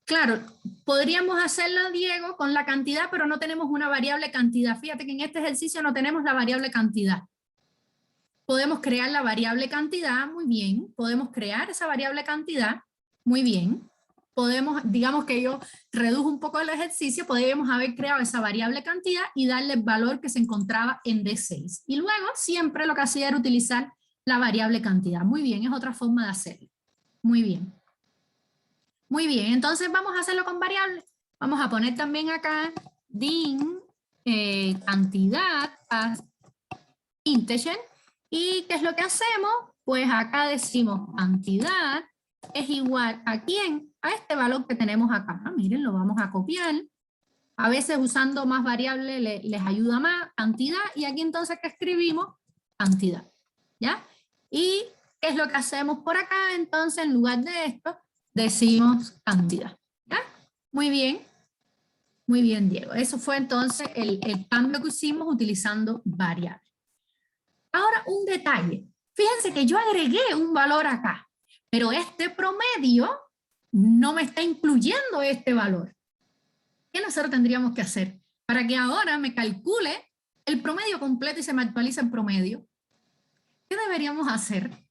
Claro, podríamos hacerlo, Diego, con la cantidad, pero no tenemos una variable cantidad. Fíjate que en este ejercicio no tenemos la variable cantidad. Podemos crear la variable cantidad, muy bien. Podemos crear esa variable cantidad, muy bien. Podemos, digamos que yo redujo un poco el ejercicio, podríamos haber creado esa variable cantidad y darle el valor que se encontraba en D6. Y luego siempre lo que hacía era utilizar la variable cantidad. Muy bien, es otra forma de hacerlo. Muy bien. Muy bien, entonces vamos a hacerlo con variables. Vamos a poner también acá din cantidad a integer. ¿Y qué es lo que hacemos? Pues acá decimos cantidad es igual a ¿quién? A este valor que tenemos acá. Miren, lo vamos a copiar. A veces usando más variables les ayuda más, cantidad. Y aquí entonces que escribimos cantidad. ¿Ya? ¿Y qué es lo que hacemos por acá? Entonces en lugar de esto decimos cantidad. ¿Ya? Muy bien, Diego. Eso fue entonces el cambio que hicimos utilizando variables. Ahora un detalle. Fíjense que yo agregué un valor acá, pero este promedio no me está incluyendo este valor. ¿Qué nosotros tendríamos que hacer? Para que ahora me calcule el promedio completo y se me actualice el promedio. ¿Qué deberíamos hacer?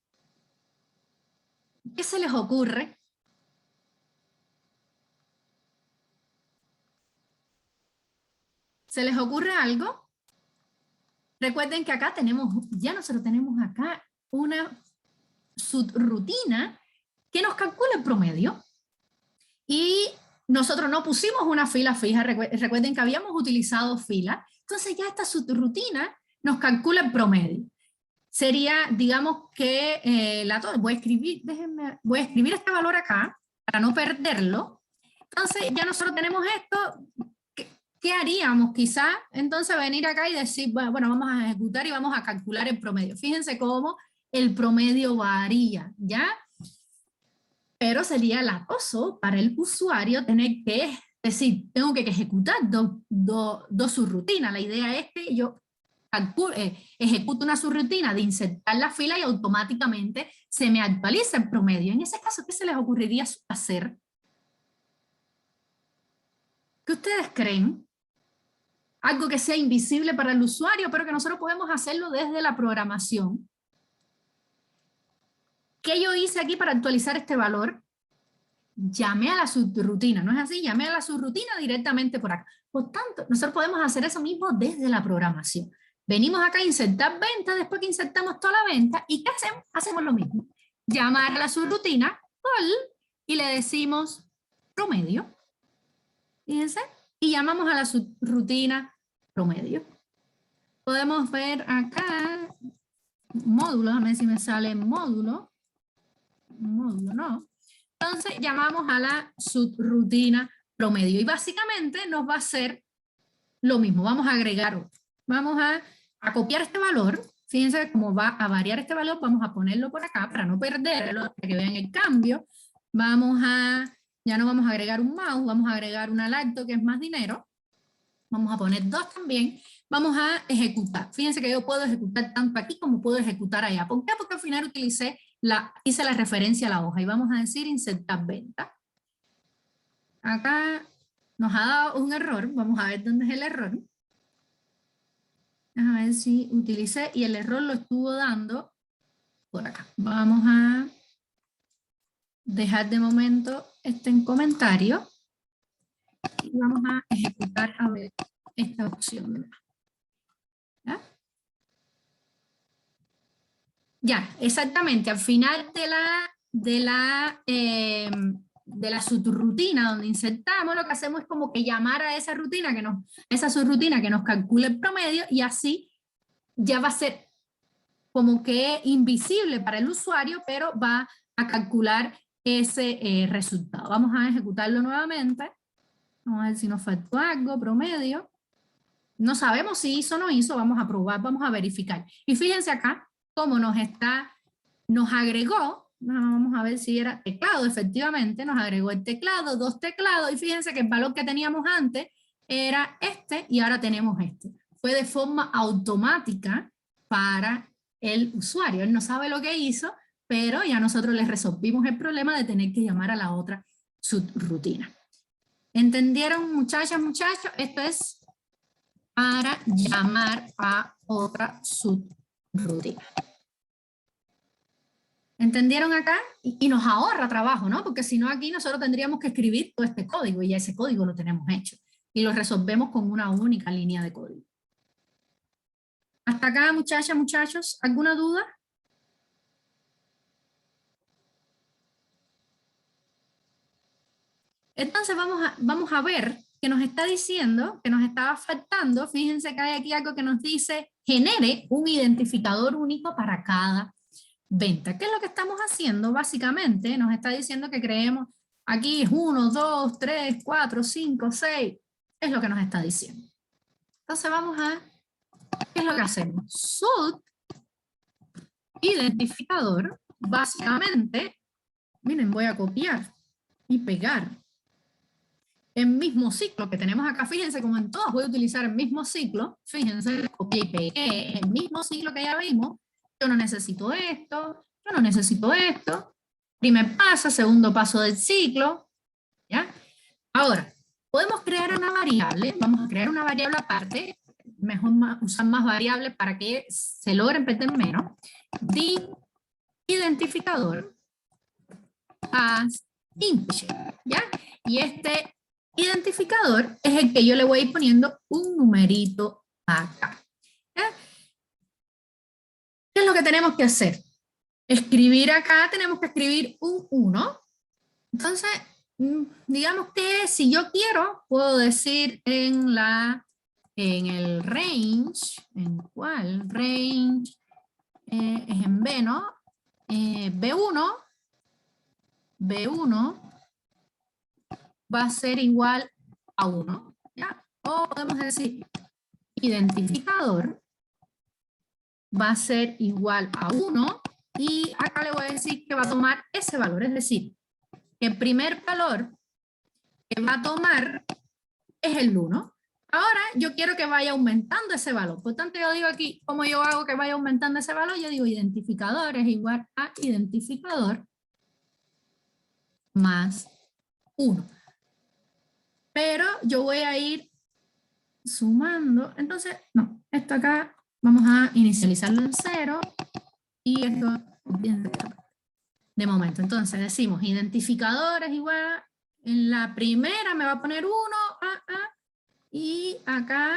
¿Qué se les ocurre? ¿Se les ocurre algo? Recuerden que acá ya nosotros tenemos acá una subrutina que nos calcula el promedio. Y nosotros no pusimos una fila fija, recuerden que habíamos utilizado fila, entonces ya esta subrutina nos calcula el promedio. Sería, digamos que, voy a escribir este valor acá, para no perderlo. Entonces ya nosotros tenemos esto. ¿Qué haríamos? Quizá entonces venir acá y decir, bueno, vamos a ejecutar y vamos a calcular el promedio. Fíjense cómo el promedio varía, ¿ya? Pero sería latoso para el usuario tener que decir, tengo que ejecutar dos subrutinas. La idea es que yo ejecuto una subrutina de insertar la fila y automáticamente se me actualiza el promedio. En ese caso, ¿qué se les ocurriría hacer? ¿Qué ustedes creen? Algo que sea invisible para el usuario, pero que nosotros podemos hacerlo desde la programación. ¿Qué yo hice aquí para actualizar este valor? Llamé a la subrutina, ¿no es así? Llamé a la subrutina directamente por acá. Por tanto, nosotros podemos hacer eso mismo desde la programación. Venimos acá a insertar venta, después que insertamos toda la venta, ¿y qué hacemos? Hacemos lo mismo. Llamar a la subrutina, y le decimos promedio. Fíjense, y llamamos a la subrutina promedio. Podemos ver acá módulo, a ver si me sale módulo. Módulo, no. Entonces llamamos a la subrutina promedio y básicamente nos va a hacer lo mismo. Vamos a agregar otro. Vamos a copiar este valor. Fíjense cómo va a variar este valor. Vamos a ponerlo por acá para no perderlo, para que vean el cambio. Ya no vamos a agregar un mouse, vamos a agregar una lacto que es más dinero. Vamos a poner 2 también. Vamos a ejecutar. Fíjense que yo puedo ejecutar tanto aquí como puedo ejecutar allá. ¿Por qué? Porque al final hice la referencia a la hoja y vamos a decir insertar venta. Acá nos ha dado un error. Vamos a ver dónde es el error. A ver si utilicé y el error lo estuvo dando por acá. Vamos a dejar de momento en comentario y vamos a ejecutar a ver esta opción. ¿Ya? Ya, exactamente, al final de la subrutina donde insertamos, lo que hacemos es como que llamar a esa rutina esa subrutina que nos calcule el promedio y así ya va a ser como que invisible para el usuario, pero va a calcular ese resultado. Vamos a ejecutarlo nuevamente. Vamos a ver si nos faltó algo, promedio. No sabemos si hizo o no hizo, vamos a probar, vamos a verificar. Y fíjense acá cómo nos agregó, vamos a ver si era teclado, efectivamente, nos agregó el teclado, 2 teclados, y fíjense que el valor que teníamos antes era este, y ahora tenemos este. Fue de forma automática para el usuario. Él no sabe lo que hizo, pero ya nosotros le resolvimos el problema de tener que llamar a la otra subrutina. ¿Entendieron, muchachas, muchachos? Esto es para llamar a otra subrutina. ¿Entendieron acá? Y nos ahorra trabajo, ¿no? Porque si no aquí nosotros tendríamos que escribir todo este código y ya ese código lo tenemos hecho. Y lo resolvemos con una única línea de código. ¿Hasta acá, muchachas, muchachos? ¿Alguna duda? Entonces vamos a ver que nos está diciendo, que nos estaba faltando. Fíjense que hay aquí algo que nos dice, genere un identificador único para cada venta. ¿Qué es lo que estamos haciendo? Básicamente nos está diciendo que creemos, aquí es 1, 2, 3, 4, 5, 6, es lo que nos está diciendo. Entonces vamos a, ¿qué es lo que hacemos? Sub identificador, básicamente, miren, voy a copiar y pegar el mismo ciclo que tenemos acá. Fíjense como en todas voy a utilizar el mismo ciclo. Fíjense, copié y pegué el mismo ciclo que ya vimos. Yo no necesito esto, yo no necesito esto. Primer paso, segundo paso del ciclo. ¿Ya? Ahora, podemos crear una variable. Vamos a crear una variable aparte. Mejor usar más variables para que se logren perder menos. Identificador as integer. ¿Ya? Y este identificador es el que yo le voy a ir poniendo un numerito acá. ¿Ya? ¿Qué es lo que tenemos que hacer? Escribir acá, tenemos que escribir un 1. Entonces, digamos que si yo quiero, puedo decir en el range, ¿en cuál? Range es en B, ¿no? B1 va a ser igual a 1. ¿Ya? O podemos decir identificador va a ser igual a 1 y acá le voy a decir que va a tomar ese valor, es decir, que el primer valor que va a tomar es el 1. Ahora yo quiero que vaya aumentando ese valor, por tanto yo digo aquí, ¿cómo yo hago que vaya aumentando ese valor? Yo digo identificador es igual a identificador más 1. Pero yo voy a ir sumando, entonces, no, esto acá vamos a inicializarlo en 0 y esto bien. de momento. Entonces decimos identificadores igual, en la primera me va a poner 1, y acá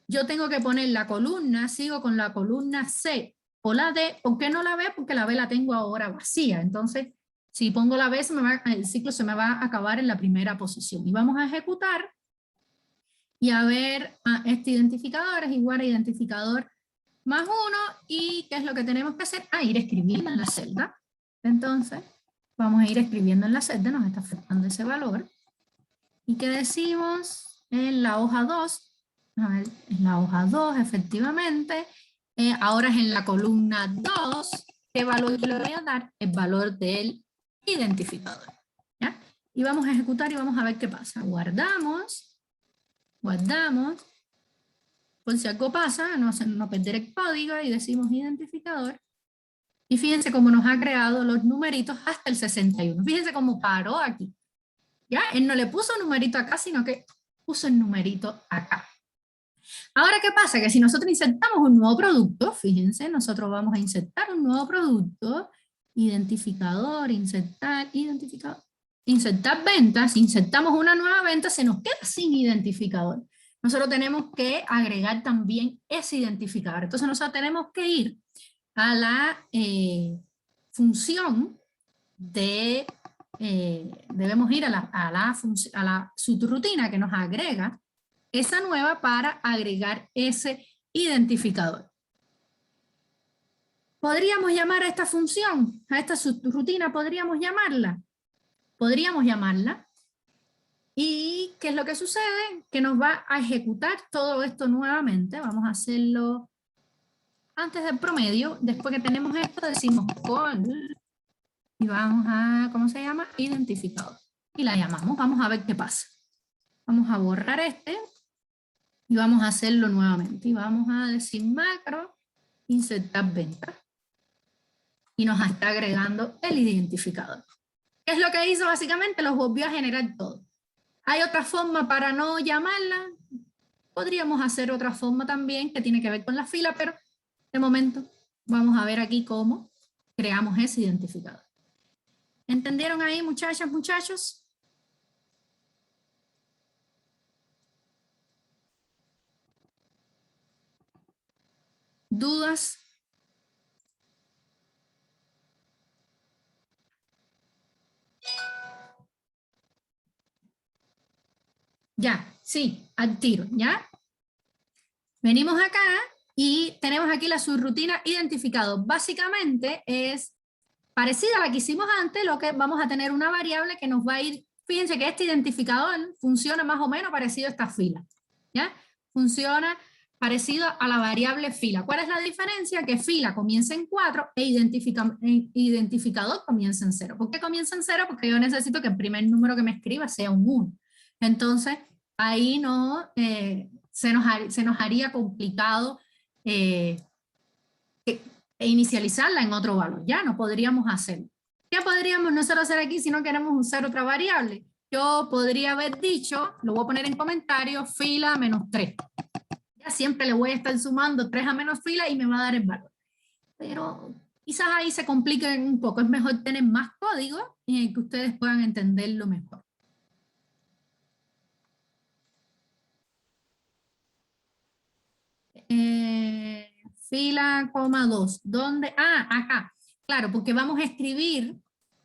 yo tengo que poner la columna, sigo con la columna C o la D. ¿Por qué no la B? Porque la B la tengo ahora vacía. Entonces, si pongo la B, el ciclo se me va a acabar en la primera posición. Y vamos a ejecutar y a ver, este identificador es igual a identificador más 1, y ¿qué es lo que tenemos que hacer? Ir escribiendo en la celda. Entonces, vamos a ir escribiendo en la celda, nos está afectando ese valor. ¿Y qué decimos en la hoja 2? A ver, en la hoja 2, efectivamente, ahora es en la columna 2, ¿qué valor yo le voy a dar? El valor del identificador. ¿Ya? Y vamos a ejecutar y vamos a ver qué pasa. Guardamos, por si algo pasa, no perder el código, y decimos identificador. Y fíjense cómo nos ha creado los numeritos hasta el 61. Fíjense cómo paró aquí. ¿Ya? Él no le puso numerito acá, sino que puso el numerito acá. Ahora, ¿qué pasa? Que si nosotros insertamos un nuevo producto, fíjense, nosotros vamos a insertar un nuevo producto, identificador, insertar, identificador, insertar ventas, insertamos una nueva venta, se nos queda sin identificador. Nosotros tenemos que agregar también ese identificador. Entonces nosotros tenemos que ir a la función de... debemos ir a la subrutina que nos agrega esa nueva para agregar ese identificador. ¿Podríamos llamar a esta función, a esta subrutina, podríamos llamarla? Podríamos llamarla. ¿Y qué es lo que sucede? Que nos va a ejecutar todo esto nuevamente. Vamos a hacerlo antes del promedio. Después que tenemos esto, decimos call. Y vamos a, ¿cómo se llama? Identificador. Y la llamamos. Vamos a ver qué pasa. Vamos a borrar este. Y vamos a hacerlo nuevamente. Y vamos a decir macro, insertar venta. Y nos está agregando el identificador. ¿Qué es lo que hizo? Básicamente los volvió a generar todo. ¿Hay otra forma para no llamarla? Podríamos hacer otra forma también que tiene que ver con la fila, pero de momento vamos a ver aquí cómo creamos ese identificador. ¿Entendieron ahí, muchachas, muchachos? ¿Dudas? Ya, sí, al tiro, ¿ya? Venimos acá y tenemos aquí la subrutina identificador. Básicamente es parecida a la que hicimos antes, lo que vamos a tener una variable que nos va a ir, fíjense que este identificador funciona más o menos parecido a esta fila, ¿ya? Funciona parecido a la variable fila. ¿Cuál es la diferencia? Que fila comienza en 4 e identificador comienza en 0. ¿Por qué comienza en 0? Porque yo necesito que el primer número que me escriba sea un 1. Entonces, ahí no, se nos haría complicado inicializarla en otro valor. Ya no podríamos hacerlo. ¿Qué podríamos nosotros hacer aquí si no queremos usar otra variable? Yo podría haber dicho, lo voy a poner en comentarios, fila menos 3. Ya siempre le voy a estar sumando 3 a menos fila y me va a dar el valor. Pero quizás ahí se complique un poco. Es mejor tener más código y que ustedes puedan entenderlo mejor. Fila, coma 2. ¿Dónde? Acá. Claro, porque vamos a escribir.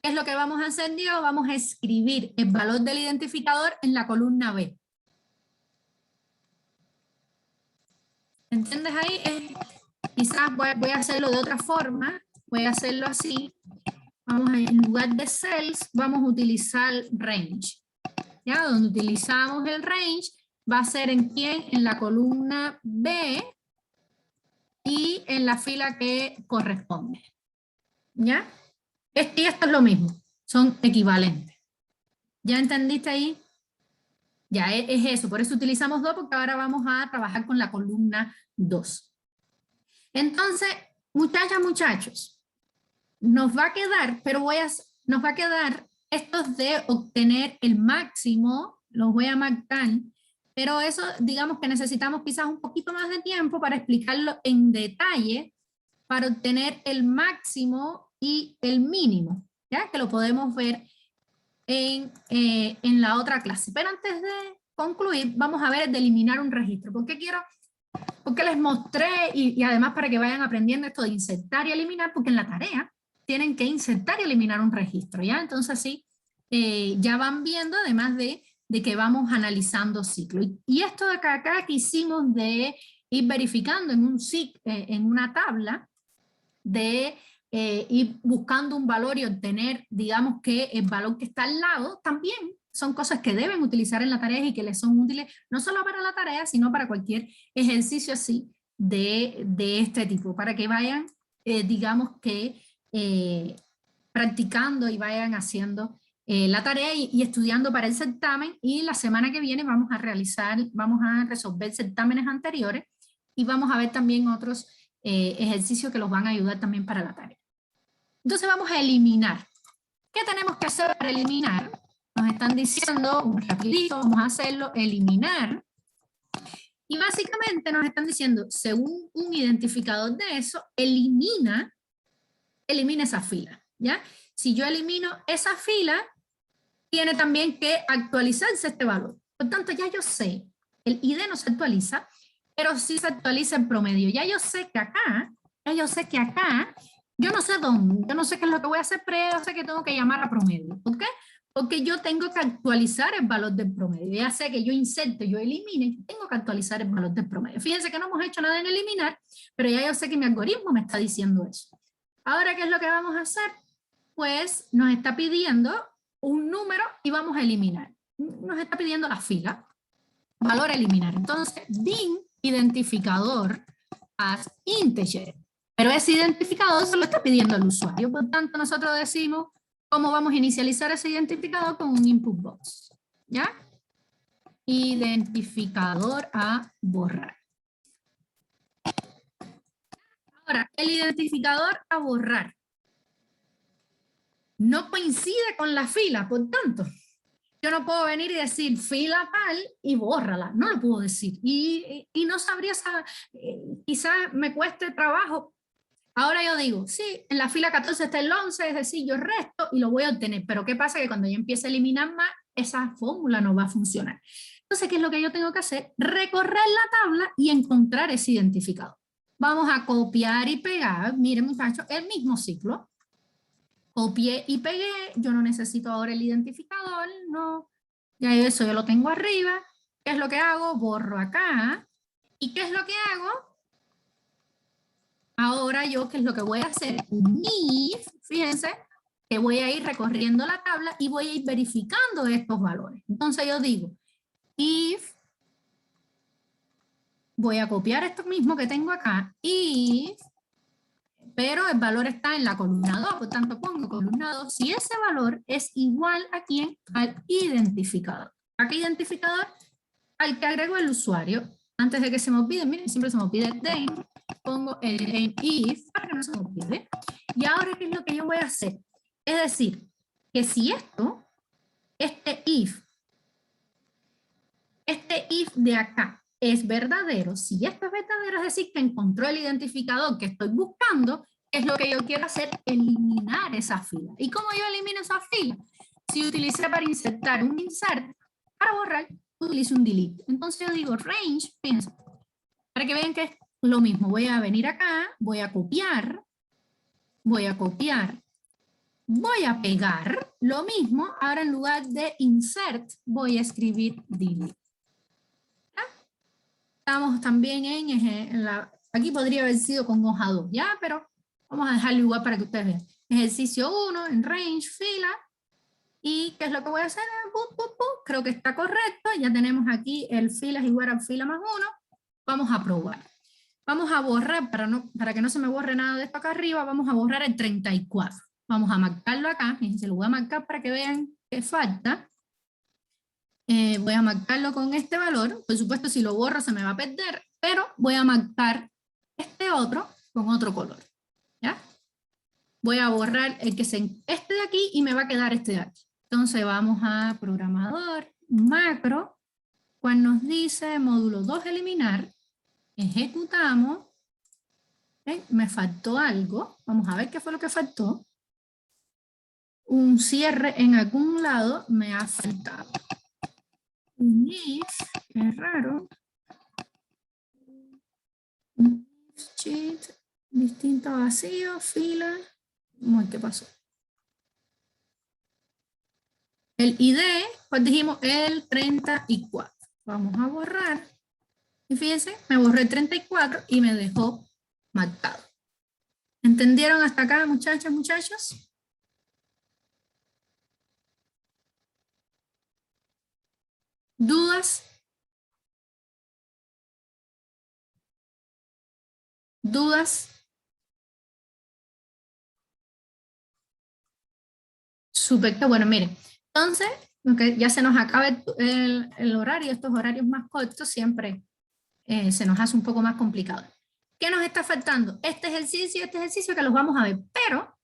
¿Qué es lo que vamos a hacer, Diego? Vamos a escribir el valor del identificador en la columna B. ¿Entiendes ahí? Quizás voy a hacerlo de otra forma. Voy a hacerlo así. Vamos a, en lugar de cells, vamos a utilizar range. ¿Ya? Donde utilizamos el range, va a ser en quién? En la columna B y en la fila que corresponde. ¿Ya? Y esto es lo mismo, son equivalentes. ¿Ya entendiste ahí? Ya es eso, por eso utilizamos 2, porque ahora vamos a trabajar con la columna 2. Entonces, muchachas, muchachos, nos va a quedar, nos va a quedar estos de obtener el máximo, los voy a marcar, pero eso digamos que necesitamos quizás un poquito más de tiempo para explicarlo en detalle, para obtener el máximo y el mínimo. ¿ya? Que lo podemos ver en la otra clase. Pero antes de concluir, vamos a ver el de eliminar un registro. Porque les mostré, y además para que vayan aprendiendo esto de insertar y eliminar, porque en la tarea tienen que insertar y eliminar un registro, ¿ya? Entonces así ya van viendo, además de que vamos analizando ciclos. Y esto de acá que hicimos de ir verificando en una tabla, de ir buscando un valor y obtener, digamos que el valor que está al lado, también son cosas que deben utilizar en la tarea y que les son útiles no solo para la tarea, sino para cualquier ejercicio así de este tipo, para que vayan, digamos que, practicando y vayan haciendo la tarea y estudiando para el certamen. Y la semana que viene vamos a resolver certámenes anteriores y vamos a ver también otros ejercicios que los van a ayudar también para la tarea. Entonces vamos a eliminar. ¿Qué tenemos que hacer para eliminar? Nos están diciendo, rapidito, vamos a hacerlo, eliminar. Y básicamente nos están diciendo, según un identificador de eso, elimina esa fila, ¿ya? Si yo elimino esa fila, tiene también que actualizarse este valor. Por tanto, ya yo sé, el ID no se actualiza, pero sí se actualiza el promedio. Ya yo sé que acá, yo no sé dónde, yo no sé qué es lo que voy a hacer, pero yo sé que tengo que llamar a promedio. ¿Por qué? Porque yo tengo que actualizar el valor del promedio. Ya sé que yo inserte, yo elimine, tengo que actualizar el valor del promedio. Fíjense que no hemos hecho nada en eliminar, pero ya yo sé que mi algoritmo me está diciendo eso. Ahora, ¿qué es lo que vamos a hacer? Pues nos está pidiendo un número y vamos a eliminar. Nos está pidiendo la fila, valor a eliminar. Entonces, bin identificador as integer. Pero ese identificador se lo está pidiendo el usuario. Por tanto, nosotros decimos cómo vamos a inicializar ese identificador con un input box. ¿Ya? Identificador a borrar. Ahora, el identificador a borrar no coincide con la fila, por tanto, yo no puedo venir y decir fila tal y bórrala, no lo puedo decir. Y no sabría, quizás me cueste trabajo. Ahora yo digo, sí, en la fila 14 está el 11, es decir, yo resto y lo voy a obtener. Pero ¿qué pasa? Que cuando yo empiece a eliminar más, esa fórmula no va a funcionar. Entonces, ¿qué es lo que yo tengo que hacer? Recorrer la tabla y encontrar ese identificador. Vamos a copiar y pegar, miren muchachos, el mismo ciclo. Copié y pegué, yo no necesito ahora el identificador, no, ya eso yo lo tengo arriba. ¿Qué es lo que hago? Borro acá. ¿Y qué es lo que hago? Ahora yo, ¿qué es lo que voy a hacer? Un if, fíjense, que voy a ir recorriendo la tabla y voy a ir verificando estos valores. Entonces yo digo, if, voy a copiar esto mismo que tengo acá, if, pero el valor está en la columna 2, por tanto pongo columna 2, si ese valor es igual a quién, al identificador. ¿A qué identificador? Al que agregó el usuario. Antes de que se me olvide, miren, siempre se me olvida el then, pongo el if para que no se me olvide. Y ahora, ¿qué es lo que yo voy a hacer? Es decir, que si este if de acá es verdadero, si esto es verdadero, es decir, que encontró el identificador que estoy buscando, es lo que yo quiero hacer, eliminar esa fila. ¿Y cómo yo elimino esa fila? Si utilicé para insertar un insert, para borrar, utilizo un delete. Entonces yo digo range, fíjense, para que vean que es lo mismo. Voy a venir acá, voy a copiar, voy a pegar, lo mismo, ahora en lugar de insert, voy a escribir delete. Estamos también aquí podría haber sido con hoja 2, ¿ya? Pero vamos a dejarlo igual para que ustedes vean. Ejercicio 1, en range, fila. ¿Y qué es lo que voy a hacer? Creo que está correcto. Ya tenemos aquí el fila es igual a fila más 1. Vamos a probar. Vamos a borrar, para que no se me borre nada de esto acá arriba, vamos a borrar el 34. Vamos a marcarlo acá. Fíjense, lo voy a marcar para que vean qué falta. Voy a marcarlo con este valor. Por supuesto, si lo borro se me va a perder, pero voy a marcar este otro con otro color. ¿Ya? Voy a borrar este de aquí y me va a quedar este de aquí. Entonces vamos a programador, macro, cuando nos dice módulo 2 eliminar, ejecutamos. Me faltó algo. Vamos a ver qué fue lo que faltó. un cierre en algún lado me ha faltado. Un if, es raro. Un if sheet, distinto vacío, fila. Uy, ¿qué pasó? El ID, pues dijimos el 34. Vamos a borrar. Y fíjense, me borré el 34 y me dejó marcado. ¿Entendieron hasta acá, muchachas, muchachos? ¿Dudas? ¿Dudas? Súper, que bueno, miren. Entonces, aunque ya se nos acaba el horario, estos horarios más cortos siempre se nos hace un poco más complicado. ¿Qué nos está faltando? Este ejercicio que los vamos a ver, pero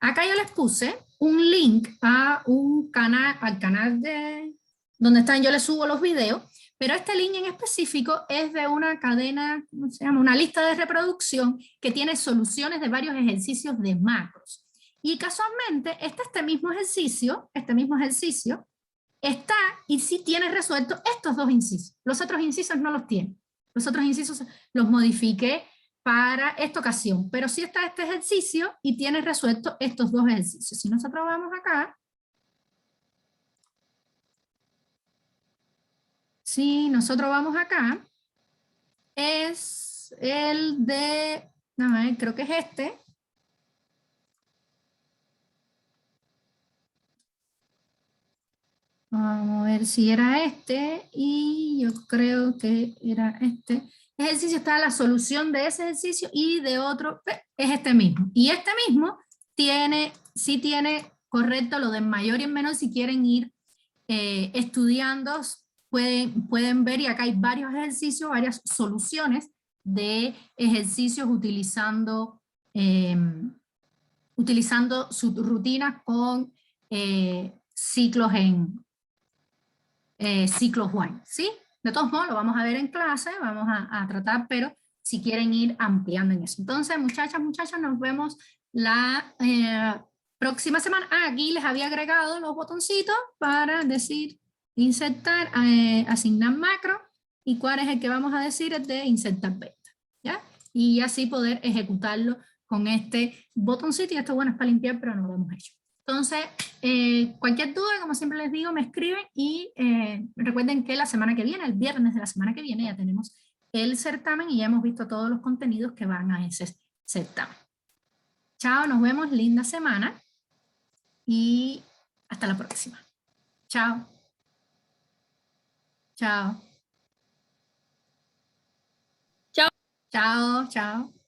acá yo les puse un link a un canal, al canal de donde están, yo les subo los videos, pero este link en específico es de una cadena, ¿cómo se llama? Una lista de reproducción que tiene soluciones de varios ejercicios de macros. Y casualmente, este mismo ejercicio está y sí tiene resuelto estos dos incisos. Los otros incisos no los tiene. Los otros incisos los modifiqué para esta ocasión, pero sí está este ejercicio y tiene resuelto estos dos ejercicios. Si nosotros vamos acá, es el de, a ver, creo que es este. Vamos a ver si era este, y yo creo que era este. Ejercicio está la solución de ese ejercicio y de otro, es este mismo. Y este mismo sí tiene correcto lo de mayor y en menor. Si quieren ir estudiando, pueden ver, y acá hay varios ejercicios, varias soluciones de ejercicios utilizando sus rutinas con ciclos ciclos while, ¿sí? De todos modos, lo vamos a ver en clase, vamos a tratar, pero si quieren ir ampliando en eso. Entonces, muchachas, muchachos, nos vemos la próxima semana. Aquí les había agregado los botoncitos para decir insertar, asignar macro, y cuál es el que vamos a decir, es de insertar vector, ¿ya? Y así poder ejecutarlo con este botoncito, y esto, bueno, es para limpiar, pero no lo hemos hecho. Entonces, cualquier duda, como siempre les digo, me escriben, y recuerden que la semana que viene, el viernes de la semana que viene, ya tenemos el certamen y ya hemos visto todos los contenidos que van a ese certamen. Chao, nos vemos, linda semana y hasta la próxima. Chao. Chao. Chao. Chao, chao.